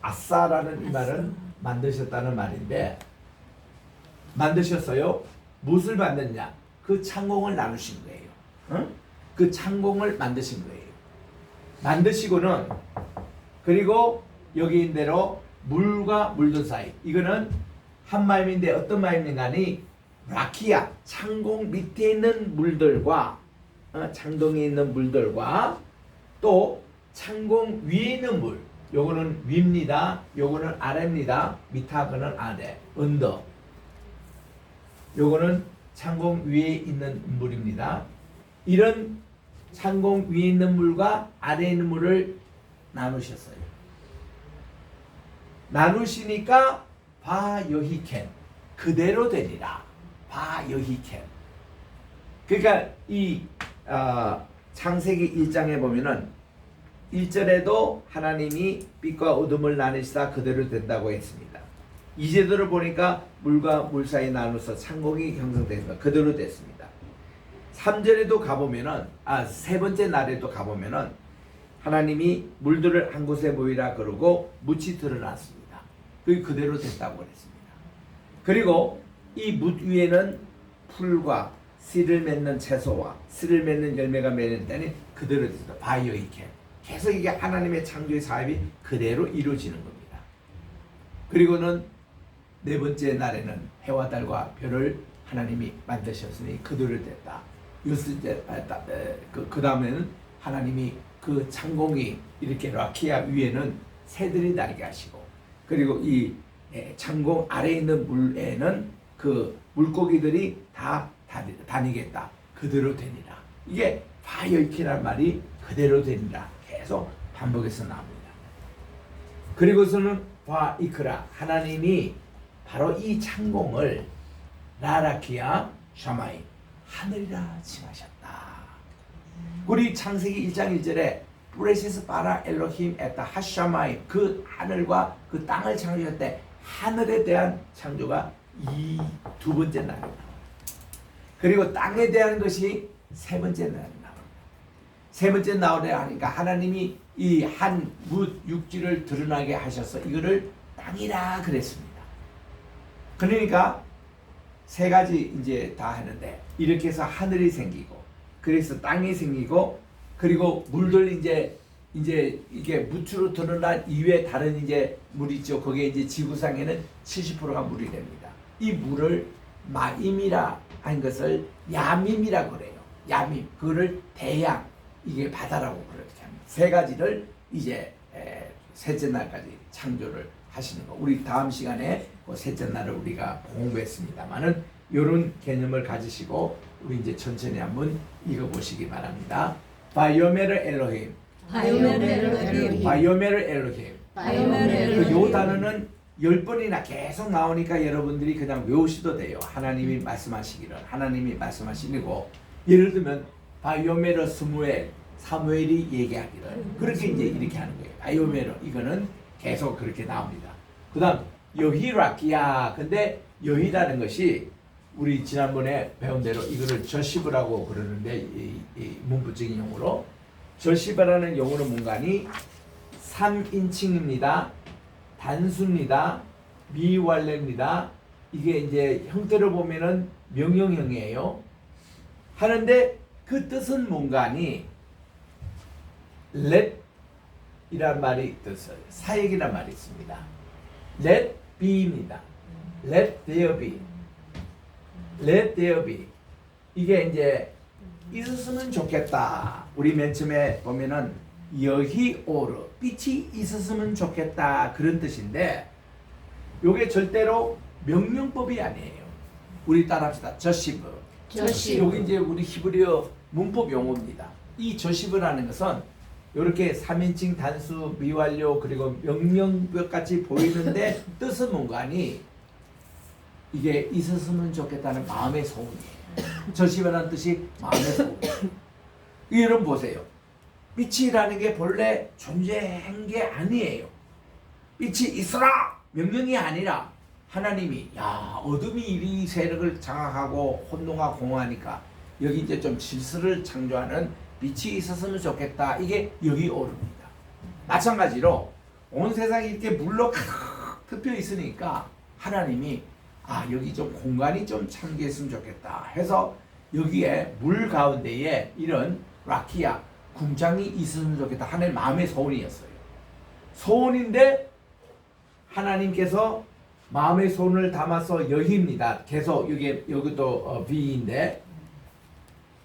아싸라는 이 말은 만드셨다는 말인데, 만드셨어요. 무엇을 만드냐? 그 창공을 나누신 거예요. 응? 그 창공을 만드신 거예요. 만드시고는, 그리고 여기인 대로 물과 물들 사이, 이거는 한 마임인데 어떤 마임인가니 라키아, 창공 밑에 있는 물들과 창동에 있는 물들과 또 창공 위에 있는 물, 요거는 위입니다. 요거는 아래입니다. 밑하고는 아래, 언더. 요거는 창공 위에 있는 물입니다. 이런 창공 위에 있는 물과 아래에 있는 물을 나누셨어요. 나누시니까 바여히켄, 그대로 되리라. 바여히켄. 그러니까 이 창세기 1장에 보면은 1절에도 하나님이 빛과 어둠을 나누시다 그대로 된다고 했습니다. 2절을 보니까 물과 물 사이 나눠서 창공이 형성됐습니다. 그대로 됐습니다. 3절에도 가보면은, 세 번째 날에도 가보면은 하나님이 물들을 한 곳에 모이라 그러고 묻이 드러났습니다. 그게 그대로 됐다고 그랬습니다. 그리고 이 묻 위에는 풀과 씨를 맺는 채소와 씨를 맺는 열매가 맺는 때는 그대로 됐습니다. 바이오이켄. 계속 이게 하나님의 창조의 사업이 그대로 이루어지는 겁니다. 그리고는 네 번째 날에는 해와 달과 별을 하나님이 만드셨으니 그들을 됐다. 그 다음에는 하나님이 그 창공이 이렇게 라키아 위에는 새들이 날게 하시고, 그리고 이 창공 아래에 있는 물에는 그 물고기들이 다 다니겠다. 그대로 되니라. 이게 바이오이키라는 말이 그대로 되니라 계속 반복해서 나옵니다. 그리고서는 바이크라, 하나님이 바로 이 창공을 라라키아 샤마이, 하늘이라 칭하셨다. 우리 창세기 1장 1절에 브레시스 바라 엘로힘 에타 하샤마이, 그 하늘과 그 땅을 창조했대. 하늘에 대한 창조가 이 두 번째 날에 나옵니다. 그리고 땅에 대한 것이 세 번째 날에 나옵니다. 세 번째 날에 하니까 하나님이 이 한 뭇 육지를 드러나게 하셔서 이거를 땅이라 그랬습니다. 그러니까 세 가지 이제 다 하는데, 이렇게 해서 하늘이 생기고, 그래서 땅이 생기고, 그리고 물들 이제 이게 무추로 드러난 이외에 다른 이제 물이 있죠. 거기에 이제 지구상에는 70%가 물이 됩니다. 이 물을 마임이라 한 것을 야밈이라고 그래요. 야밈, 그거를 대양, 이게 바다라고 그렇게 합니다. 세 가지를 이제 셋째 날까지 창조를 하시는 거. 우리 다음 시간에 그 셋째 날을 우리가 공부했습니다만은 이런 개념을 가지시고 우리 이제 천천히 한번 읽어보시기 바랍니다. 바이오메르 엘로힘, 바이오메르 엘로힘, 바이오메르 엘로힘. 바이오메르 엘로힘. 요 단어는 10번이나 계속 나오니까 여러분들이 그냥 외우셔도 돼요. 하나님이 말씀하시기를, 하나님이 말씀하시고, 예를 들면 바이오메르 스무엘, 사무엘이 얘기하기를, 그렇게 이제 이렇게 하는 거예요. 바이오메르, 이거는 계속 그렇게 나옵니다. 그 다음 여히라키야. 근데 여히라는 것이 우리 지난번에 배운 대로 이거를 저시브라고 그러는데, 이 문부적인 용어로 저시브라는 용어는 뭔가니 3인칭입니다. 단수입니다. 미완례입니다. 이게 이제 형태로 보면은 명령형이에요. 하는데 그 뜻은 뭔가니 let이란 말이 뜻을, 사역이란 말이 있습니다. let be입니다. let there be. let there be. 이게 이제 있었으면 좋겠다. 우리 맨 처음에 보면은 여히오르, 빛이 있었으면 좋겠다, 그런 뜻인데 요게 절대로 명령법이 아니에요. 우리 따라합시다. 저시브. 여기 이제 우리 히브리어 문법 용어입니다. 이 저시브라는 것은 이렇게 3인칭 단수 미완료 그리고 명령법 같이 보이는데 뜻은 뭔가니 이게 있었으면 좋겠다는 마음의 소원이에요. 저시브라는 뜻이 마음의 소원이에요. 여러분 보세요. 빛이라는 게 본래 존재한 게 아니에요. 빛이 있어라! 명령이 아니라 하나님이 어둠이 이 세력을 장악하고 혼동하고 공허하니까 여기 이제 좀 질서를 창조하는 빛이 있었으면 좋겠다. 이게 여기 오릅니다. 마찬가지로 온 세상이 이렇게 물로 가득 덮여 있으니까 하나님이 여기 좀 공간이 좀 참게했으면 좋겠다 해서 여기에 물 가운데에 이런 라키아 궁창이 있으면 좋겠다 하나님 마음의 소원이었어요. 소원인데 하나님께서 마음의 소원을 담아서 여기입니다. 계속 여기도 V인데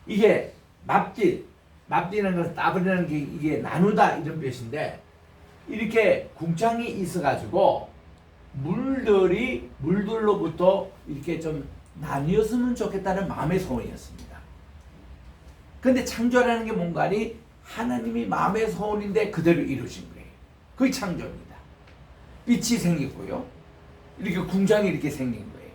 이게 맙디는 것은 따버리는 게 이게 나누다 이런 뜻인데 이렇게 궁창이 있어가지고 물들로부터 이렇게 좀 나뉘었으면 좋겠다는 마음의 소원이었습니다. 근데 창조라는 게 뭔가니 하나님이 마음의 소원인데 그대로 이루신 거예요. 그게 창조입니다. 빛이 생겼고요. 이렇게 궁창이 이렇게 생긴 거예요.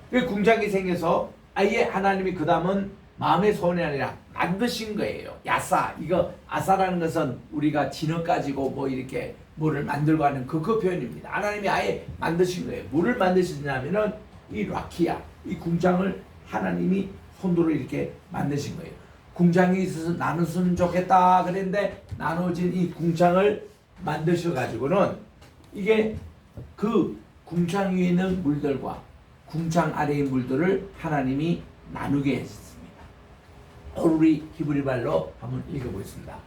그 궁창이 생겨서 아예 하나님이 그 다음은 마음의 소원이 아니라 만드신 거예요. 야사, 이거 아사라는 것은 우리가 진흙 가지고 뭐 이렇게 뭐를 만들고 하는 그 표현입니다. 하나님이 아예 만드신 거예요. 뭐를 만드시냐면은 이 라키아, 이 궁창을 하나님이 손으로 이렇게 만드신 거예요. 궁창이 있어서 나눴으면 좋겠다 그랬는데 나눠진 이 궁창을 만드셔가지고는 이게 그 궁창 위에 있는 물들과 궁창 아래의 물들을 하나님이 나누게 했습니다. 우리 히브리 말로 한번 읽어보겠습니다.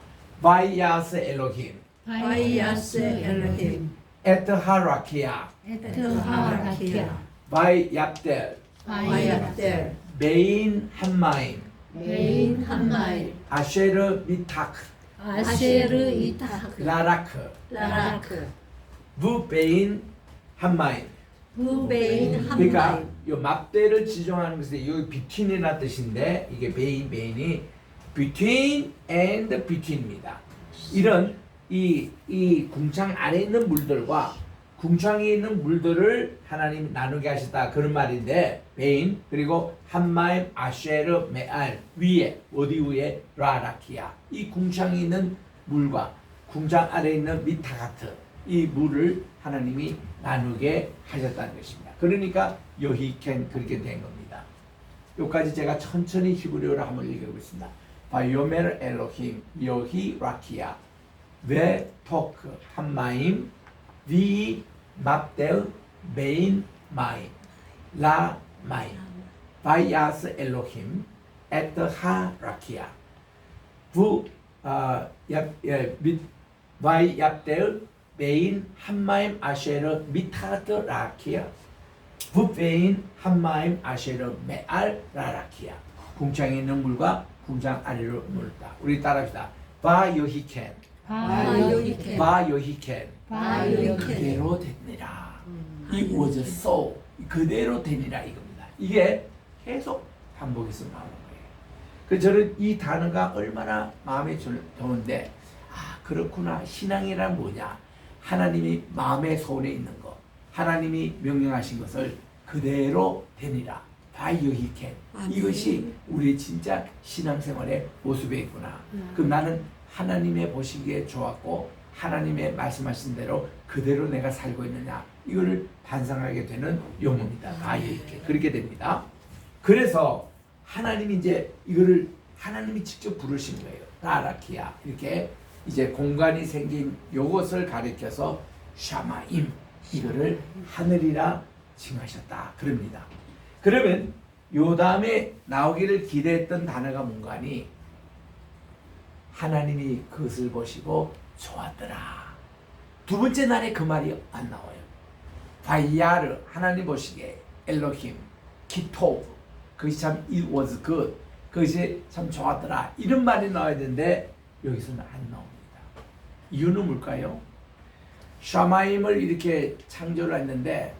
바이아스 엘로힘 바이아스 엘로힘 에트하라키아 에트하라키아 바이압델 바이압델 베인 한마임 베인 한마일 아쉐르 미타크 아세르 이타크 라라크 라라크 부베인 한마임. 부베인 그러니까 한마일 이 맙대를 지정하는 것이 여기 between이라는 뜻인데 이게 베인이 between and between입니다. 이런 이 궁창 아래 있는 물들과 궁창에 있는 물들을 하나님이 나누게 하셨다 그런 말인데 베인 그리고 한마임 아쉐르 메알 위에 어디 위에 라라키아 이 궁창에 있는 물과 궁창 아래 있는 미타가트 이 물을 하나님이 나누게 하셨다는 것입니다. 그러니까 여히켄 그렇게 된 겁니다. 여기까지 제가 천천히 히브리어로 한번 읽어보겠습니다. 바요멜 엘로힘 여히 라키아 웨 토크 한마임 위 맙델 베인 마임 라 마임 바이아스 엘로힘 에트하 라키아 부 바이압델 베인 한마임 아쉐르 미타트 라키아 부베인 한마임 아쉐르 메알 라라키아 궁창에 있는 물과 궁창 아래로 물다. 우리 따라합시다. 바요히켄 바요히켄 바요히켄 바요히켄 그대로 되니라. It was so 그대로 되니라 이겁니다. 이게 계속 반복해서 나오는 거예요. 그 저는 이 단어가 얼마나 마음에 좋은데 아 그렇구나 신앙이란 뭐냐 하나님이 마음의 소원에 있는 것 하나님이 명령하신 것을 그대로 되니라. 바이오히켄 이것이 우리 진짜 신앙생활의 모습에 있구나. 그럼 나는 하나님의 보시기에 좋았고 하나님의 말씀하신 대로 그대로 내가 살고 있느냐 이거를 반성하게 되는 용어입니다. 바이오히켄 그렇게 됩니다. 그래서 하나님이 이제 이거를 하나님이 직접 부르신 거예요. 라라키아 이렇게 이제 공간이 생긴 요것을 가리켜서 샤마임 이거를 하늘이라 칭하셨다 그럽니다. 그러면 요 다음에 나오기를 기대했던 단어가 뭔가니 하나님이 그것을 보시고 좋았더라. 두 번째 날에 그 말이 안 나와요. 바이아르 하나님 보시기에 엘로힘 키토브 그것이 참 it was good 그것이 참 좋았더라 이런 말이 나와야 되는데 여기서는 안 나옵니다. 이유는 뭘까요? 샤마임을 이렇게 창조를 했는데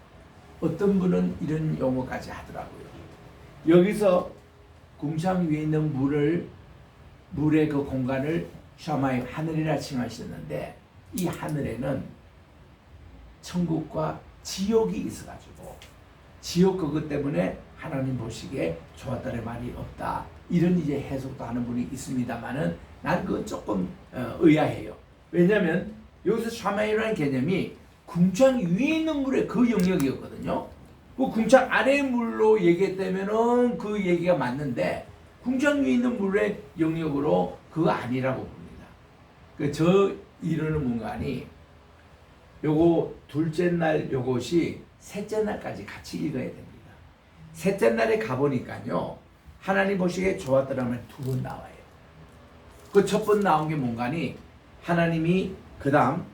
어떤 분은 이런 용어까지 하더라고요. 여기서 궁창 위에 있는 물의 그 공간을 샤마임 하늘이라 칭하셨는데 이 하늘에는 천국과 지옥이 있어가지고 지옥 그것 때문에 하나님 보시기에 좋았다는 말이 없다. 이런 이제 해석도 하는 분이 있습니다만은 난 그건 조금 의아해요. 왜냐하면 여기서 샤마이라는 개념이 궁창 위에 있는 물의 그 영역이었거든요. 그 궁창 아래 물로 얘기했다면은 그 얘기가 맞는데 궁창 위에 있는 물의 영역으로 그거 아니라고 봅니다. 저 이론은 뭔가 하니 요거 둘째 날 요것이 셋째 날까지 같이 읽어야 됩니다. 셋째 날에 가보니까요 하나님 보시기에 좋았더라면 두 번 나와요. 그 첫 번 나온 게 뭔가니 하나님이 그 다음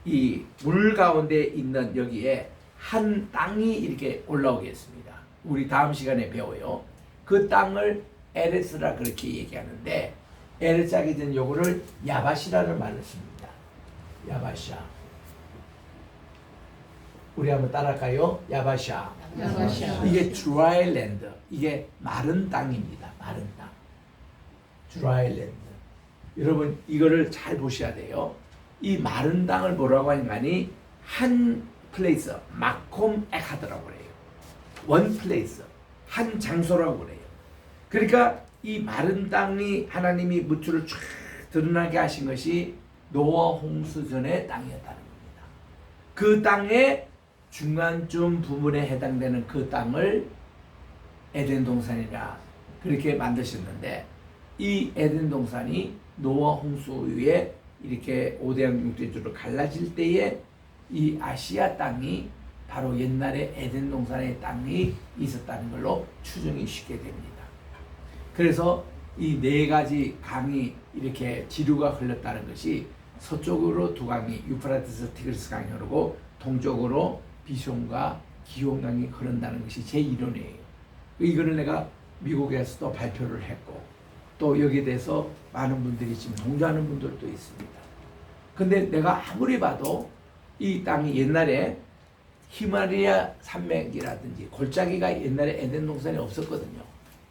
이 물 가운데 있는 여기에 한 땅이 이렇게 올라오게 했습니다. 우리 다음 시간에 배워요. 그 땅을 에레스라 그렇게 얘기하는데 에레스 하게 된 요거를 야바시라는 말을 씁니다. 야바샤. 우리 한번 따라할까요? 야바샤. 야바샤. 이게 dry land. 이게 마른 땅입니다. 마른 땅. dry land. 여러분 이거를 잘 보셔야 돼요. 이 마른 땅을 뭐라고 하니까니 한 플레이스 마콤 에카드라고 그래요. 원 플레이스 한 장소라고 그래요. 그러니까 이 마른 땅이 하나님이 무추를 쫙 드러나게 하신 것이 노아 홍수 전의 땅이었다는 겁니다. 그 땅의 중간쯤 부분에 해당되는 그 땅을 에덴 동산이라 그렇게 만드셨는데 이 에덴 동산이 노아 홍수 이후에 이렇게 5대양 6대주로 갈라질 때에 이 아시아 땅이 바로 옛날에 에덴 동산의 땅이 있었다는 걸로 추정이 쉽게 됩니다. 그래서 이 네 가지 강이 이렇게 지류가 흘렀다는 것이 서쪽으로 두 강이 유프라테스 티그리스 강이 흐르고 동쪽으로 비숑과 기욤 강이 흐른다는 것이 제 이론이에요. 이거를 내가 미국에서도 발표를 했고 또 여기에 대해서 많은 분들이 지금 동조하는 분들도 있습니다. 근데 내가 아무리 봐도 이 땅이 옛날에 히말라야 산맥이라든지 골짜기가 옛날에 에덴 동산에 없었거든요.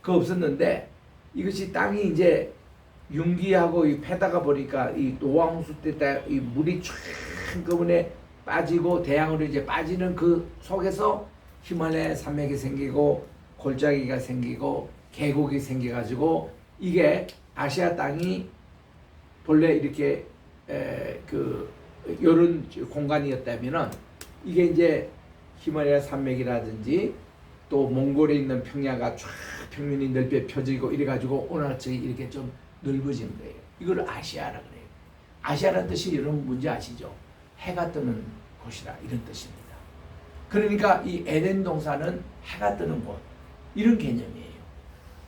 그 없었는데 이것이 땅이 이제 융기하고 이 패다가 보니까 이 노아홍수 때 이 물이 쫙 그분에 빠지고 대양으로 이제 빠지는 그 속에서 히말라야 산맥이 생기고 골짜기가 생기고 계곡이 생겨가지고 이게 아시아 땅이 본래 이렇게 이런 공간이었다면은 이게 이제 히말라야 산맥이라든지 또 몽골에 있는 평야가 쫙 평면이 넓게 펴지고 이래가지고 오늘같이 이렇게 좀 넓어진 거예요. 이걸 아시아라 그래요. 아시아라는 뜻이 여러분 뭔지 아시죠? 해가 뜨는 곳이라 이런 뜻입니다. 그러니까 이 에덴 동산은 해가 뜨는 곳 이런 개념이에요.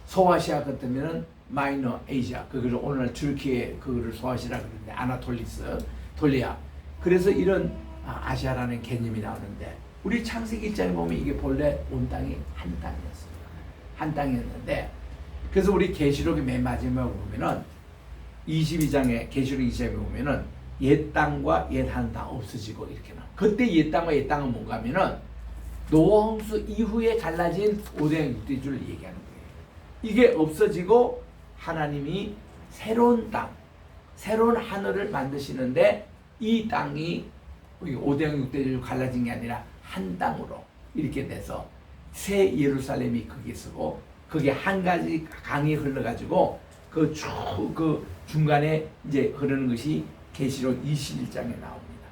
소아시아 같으면은 마이너 아시아 그걸 오늘 튀르키예 그거를 소아시아라 그러는데 아나톨리스 돌리아 그래서 이런 아시아라는 개념이 나오는데 우리 창세기 1장에 보면 이게 본래 온 땅이 한 땅이었습니다. 한 땅이었는데 그래서 우리 계시록의 맨 마지막에 보면은 22장에 계시록 22장에 보면은 옛 땅과 옛 하늘 다 없어지고 이렇게 나와. 그때 옛 땅과 옛 땅은 뭔가 하면은 노아홍수 이후에 갈라진 오대양 육대주를 얘기하는 거예요. 이게 없어지고 하나님이 새로운 땅, 새로운 하늘을 만드시는데 이 땅이 오대양 육대주로 갈라진 게 아니라 한 땅으로 이렇게 돼서 새 예루살렘이 거기 서고 거기 한 가지 강이 흘러가지고 그 중간에 이제 흐르는 것이 계시록 21장에 나옵니다.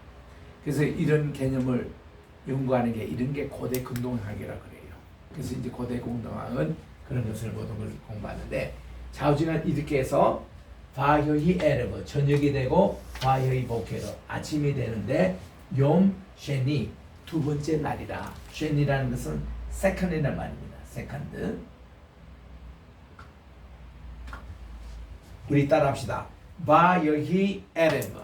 그래서 이런 개념을 연구하는 게 이런 게 고대 근동학이라 그래요. 그래서 이제 고대 근동학은 그런 것을 모든 걸 공부하는데 좌우지간 이렇게 해서 바효히 에르브 저녁이 되고 바효히 보케르 아침이 되는데 욤 쉐니 두 번째 날이라. 쉐니라는 것은 세컨이라는 말입니다. 세컨드. 우리 따라합시다. 바효히 에르브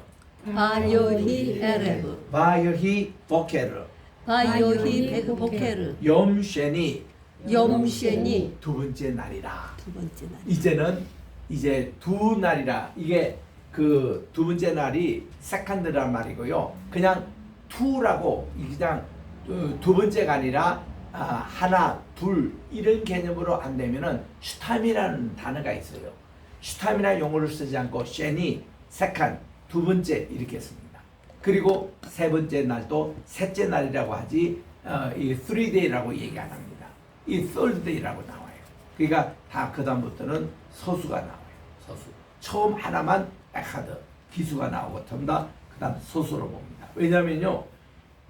바요히 에레브 바효히 보케르 바요히 보케르 욤 쉐니 염셴이 두 번째 날이라. 두 번째 날 이제는 이제 두 날이라. 이게 그 두 번째 날이 세컨드란 말이고요. 그냥 투라고 그냥 두 번째가 아니라 하나, 둘 이런 개념으로 안 되면은 슈탐이라는 단어가 있어요. 슈탐이라는 용어를 쓰지 않고 셴이 세컨 두 번째 이렇게 씁니다. 그리고 세 번째 날도 셋째 날이라고 하지 이 3day라고 얘기 안 합니다. 이 third day라고 나와요. 그러니까 다 그다음부터는 서수가 나와요. 서수. 처음 하나만 에카드 기수가 나오고 전부 다 그다음 서수로 봅니다. 왜냐면요.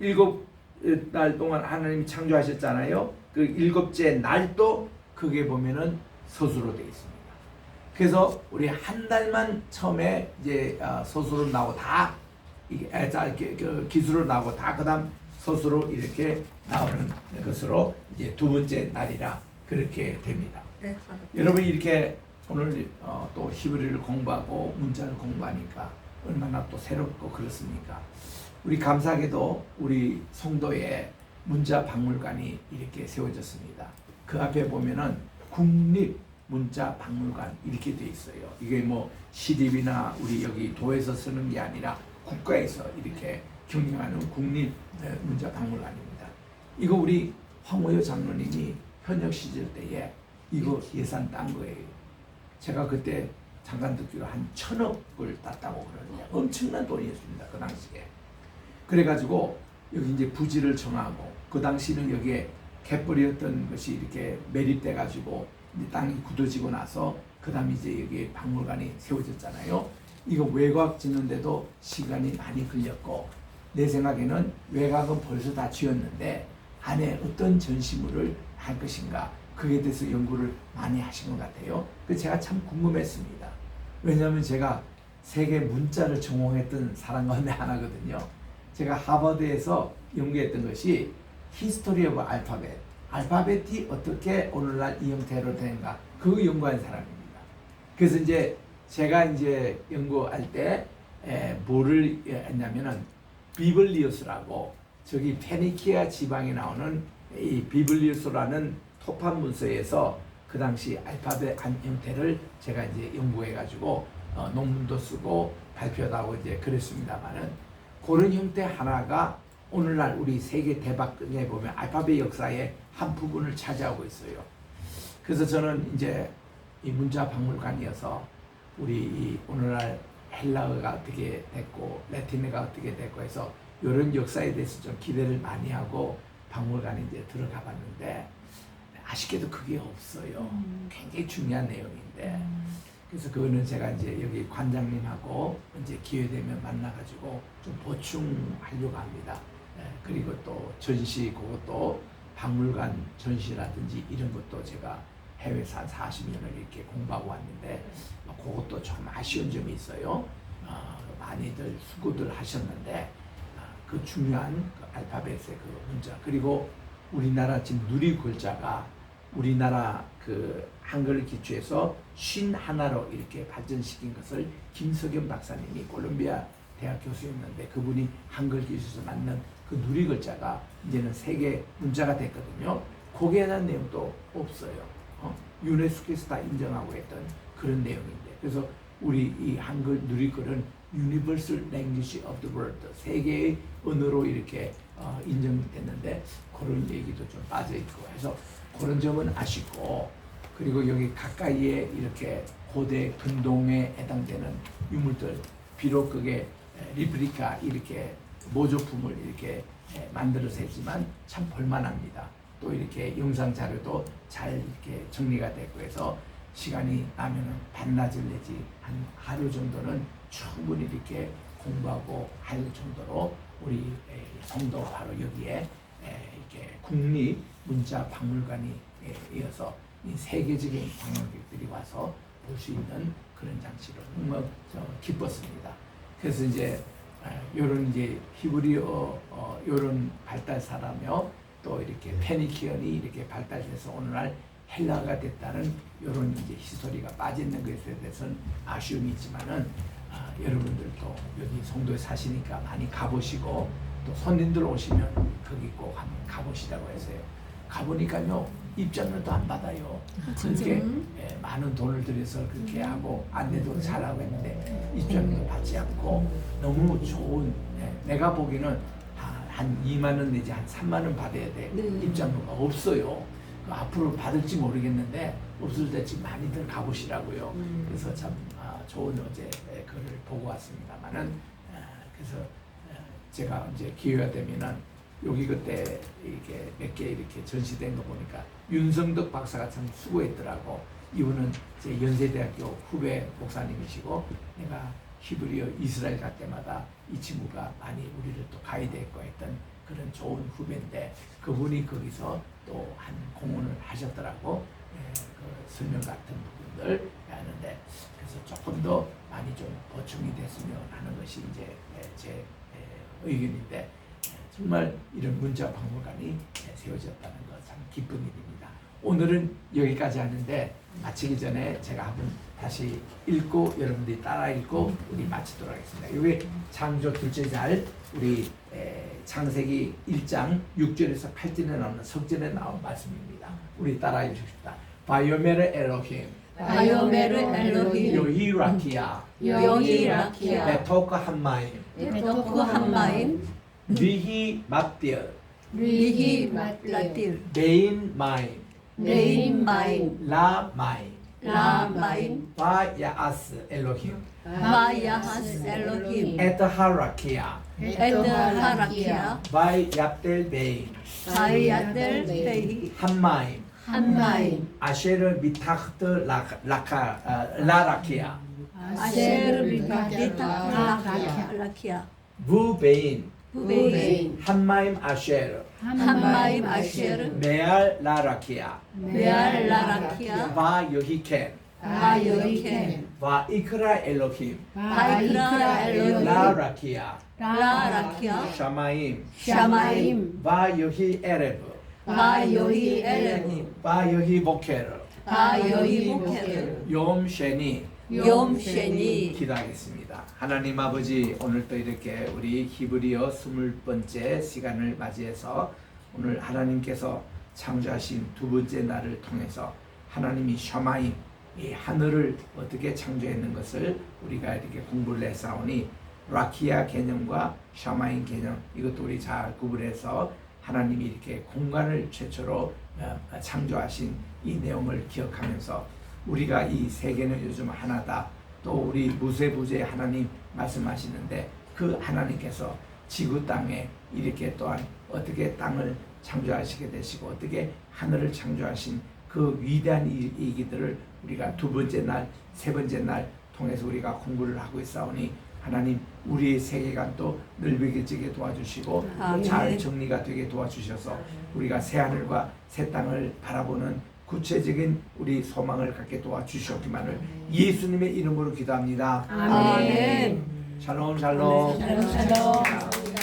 7날 동안 하나님이 창조하셨잖아요. 그 7째 날도 그게 보면은 서수로 되어 있습니다. 그래서 우리 한 달만 처음에 이제 서수로 나오고 다 이게 기수로 나오고 다 그다음 서수로 이렇게 나오는 것으로 이제 두 번째 날이라 그렇게 됩니다. 여러분 이렇게 오늘 또 히브리를 공부하고 문자를 공부하니까 얼마나 또 새롭고 그렇습니까? 우리 감사하게도 우리 송도에 문자 박물관이 이렇게 세워졌습니다. 그 앞에 보면은 국립 문자 박물관 이렇게 돼 있어요. 이게 뭐 시립이나 우리 여기 도에서 쓰는 게 아니라 국가에서 이렇게 경영하는 국립 문자 박물관입니다. 이거 우리 황호여 장로님이 현역 시절 때에 이거 예산 딴 거예요. 제가 그때 잠깐 듣기로 한 1,000억을 땄다고 그러는데 엄청난 돈이었습니다. 그 당시에. 그래가지고 여기 이제 부지를 정하고 그 당시는 여기에 갯벌이었던 것이 이렇게 매립돼가지고 땅이 굳어지고 나서 그 다음에 이제 여기 박물관이 세워졌잖아요. 이거 외곽 짓는데도 시간이 많이 걸렸고 내 생각에는 외곽은 벌써 다 지었는데 안에 어떤 전시물을 할 것인가 그에 대해서 연구를 많이 하신 것 같아요. 그래서 제가 참 궁금했습니다. 왜냐하면 제가 세계 문자를 전공했던 사람 가운데 하나거든요. 제가 하버드에서 연구했던 것이 히스토리 오브 알파벳 알파벳이 어떻게 오늘날 이 형태로 되는가 그거 연구한 사람입니다. 그래서 이제 제가 이제 연구할 때 뭐를 했냐면은 비블리우스라고 저기 페니키아 지방에 나오는 이 비블리우스라는 토판 문서에서 그 당시 알파벳 한 형태를 제가 이제 연구해 가지고 논문도 쓰고 발표도 하고 이제 그랬습니다만은 그런 형태 하나가 오늘날 우리 세계 대박에 보면 알파벳 역사의 한 부분을 차지하고 있어요. 그래서 저는 이제 이 문자 박물관이어서 우리 이 오늘날 헬라어가 어떻게 됐고 라틴어가 어떻게 됐고 해서 이런 역사에 대해서 좀 기대를 많이 하고 박물관에 이제 들어가 봤는데 아쉽게도 그게 없어요. 굉장히 중요한 내용인데 그래서 그거는 제가 이제 여기 관장님하고 이제 기회 되면 만나가지고 좀 보충하려고 합니다. 그리고 또 전시 그것도 박물관 전시라든지 이런 것도 제가 해외에서 한 40년을 이렇게 공부하고 왔는데 그것도 좀 아쉬운 점이 있어요. 많이들 수고들 하셨는데 그 중요한 그 알파벳의 그 문자 그리고 우리나라 지금 누리 글자가 우리나라 그 한글 기초에서 51로 이렇게 발전시킨 것을 김석연 박사님이 콜롬비아 대학 교수였는데 그분이 한글 기술에서 만든 그 누리 글자가 이제는 세계 문자가 됐거든요. 거기에 대한 내용도 없어요. 유네스코에서 다 인정하고 했던 그런 내용인데 그래서 우리 이 한글 누리글은 Universal Language of the World 세계의 언어로 이렇게 인정됐는데 그런 얘기도 좀 빠져있고 해서 그런 점은 아쉽고 그리고 여기 가까이에 이렇게 고대 근동에 해당되는 유물들 비록 그게 리플리카 이렇게 모조품을 이렇게 만들어서 했지만 참 볼만합니다. 또 이렇게 영상 자료도 잘 이렇게 정리가 됐고 해서 시간이 나면은 반나절 내지 한 하루 정도는 충분히 이렇게 공부하고 할 정도로 우리 성도 바로 여기에 이렇게 국립 문자 박물관이 이어서 이 세계적인 관광객들이 와서 볼 수 있는 그런 장치로 정말 기뻤습니다. 그래서 이제 요런 이제 히브리어 요런 발달사라며 또 이렇게 페니키언이 이렇게 발달돼서 오늘날 헬라가 됐다는 이런 이제 히스토리가 빠져있는 것에 대해서는 아쉬움이 있지만은 여러분들도 여기 성도에 사시니까 많이 가보시고 또 손님들 오시면 거기 꼭 한번 가보시라고 해서요. 가보니까요 입장료도 안 받아요. 그렇게 많은 돈을 들여서 그렇게 하고 안내도 잘하고 했는데 입장료도 받지 않고 너무 좋은 내가 보기에는 한 2만 원 내지 한 3만 원 받아야 돼. 입장료가 없어요. 앞으로 받을지 모르겠는데 없을 때 지금 많이들 가보시라고요. 그래서 참 좋은 어제 글을 보고 왔습니다만은 그래서 제가 이제 기회가 되면은 여기 그때 이렇게 몇 개 이렇게 전시된 거 보니까 윤성덕 박사가 참 수고했더라고. 이분은 제 연세대학교 후배 목사님이시고 내가 히브리어 이스라엘 갈 때마다 이 친구가 많이 우리를 또 가이드했고 했던 그런 좋은 후배인데 그분이 거기서 또 한 공헌을 하셨더라고. 그 설명 같은 부분들 하는데 그래서 조금 더 많이 좀 보충이 됐으면 하는 것이 이제 제 의견인데 정말 이런 문자 박물관이 세워졌다는 것 참 기쁜 일입니다. 오늘은 여기까지 하는데 마치기 전에 제가 한번 다시 읽고 여러분들이 따라 읽고 우리 마치도록 하겠습니다. 여기 창조 둘째 날 우리 창세기 1장 6절에서 8절에 나오는 석절에 나온 말씀입니다. 우리 따라 읽읍시다. 바요메르 엘로힘 바요메르 엘로힘 요히라키야 요히라키야 베토크 한마임 베토크 한마임 리히 막딜 리히 라틸 베인 마임 레인 마임 라 마임 라 마임 바야아스 엘로힘 바야하스 엘로힘 에드하라키야 에드하라키야 바야델 베인 바야델 베히 한마임 한마임 아쉐르 미타흐트 라라키야 아쉐르 미타라키야 부베인 부베인 한마임 아쉐르 한마임 아쉐르 메알 라라키야 메알 라라키야 바 여히켄 바요이켄 바 이크라 엘로힘 바이크라 엘로힘 라라키야 라라키야 샤마임 샤마임 바 여히 에레브 바요히 엘레브 바 여히 보케르 바요히 보케르 염쉐니 염쉐니 기도하겠습니다. 하나님 아버지, 오늘 또 이렇게 우리 히브리어 20번째 시간을 맞이해서 오늘 하나님께서 창조하신 두 번째 날을 통해서 하나님이 샤마임, 이 하늘을 어떻게 창조했는 것을 우리가 이렇게 공부를 했사오니 라키아 개념과 샤마임 개념, 이것도 우리 잘 구분해서 하나님이 이렇게 공간을 최초로 창조하신 이 내용을 기억하면서 우리가 이 세계는 요즘 하나다, 또 우리 무쇠부재 하나님 말씀하시는데 그 하나님께서 지구 땅에 이렇게 또한 어떻게 땅을 창조하시게 되시고 어떻게 하늘을 창조하신 그 위대한 얘기들을 우리가 두 번째 날, 세 번째 날 통해서 우리가 공부를 하고 있사오니 하나님 우리의 세계관도 넓어지게 도와주시고 아멘. 잘 정리가 되게 도와주셔서 우리가 새 하늘과 새 땅을 바라보는 구체적인 우리 소망을 갖게 도와주셨기만을 예수님의 이름으로 기도합니다. 아멘. 샬롬 샬롬. 샬롬, 샬롬.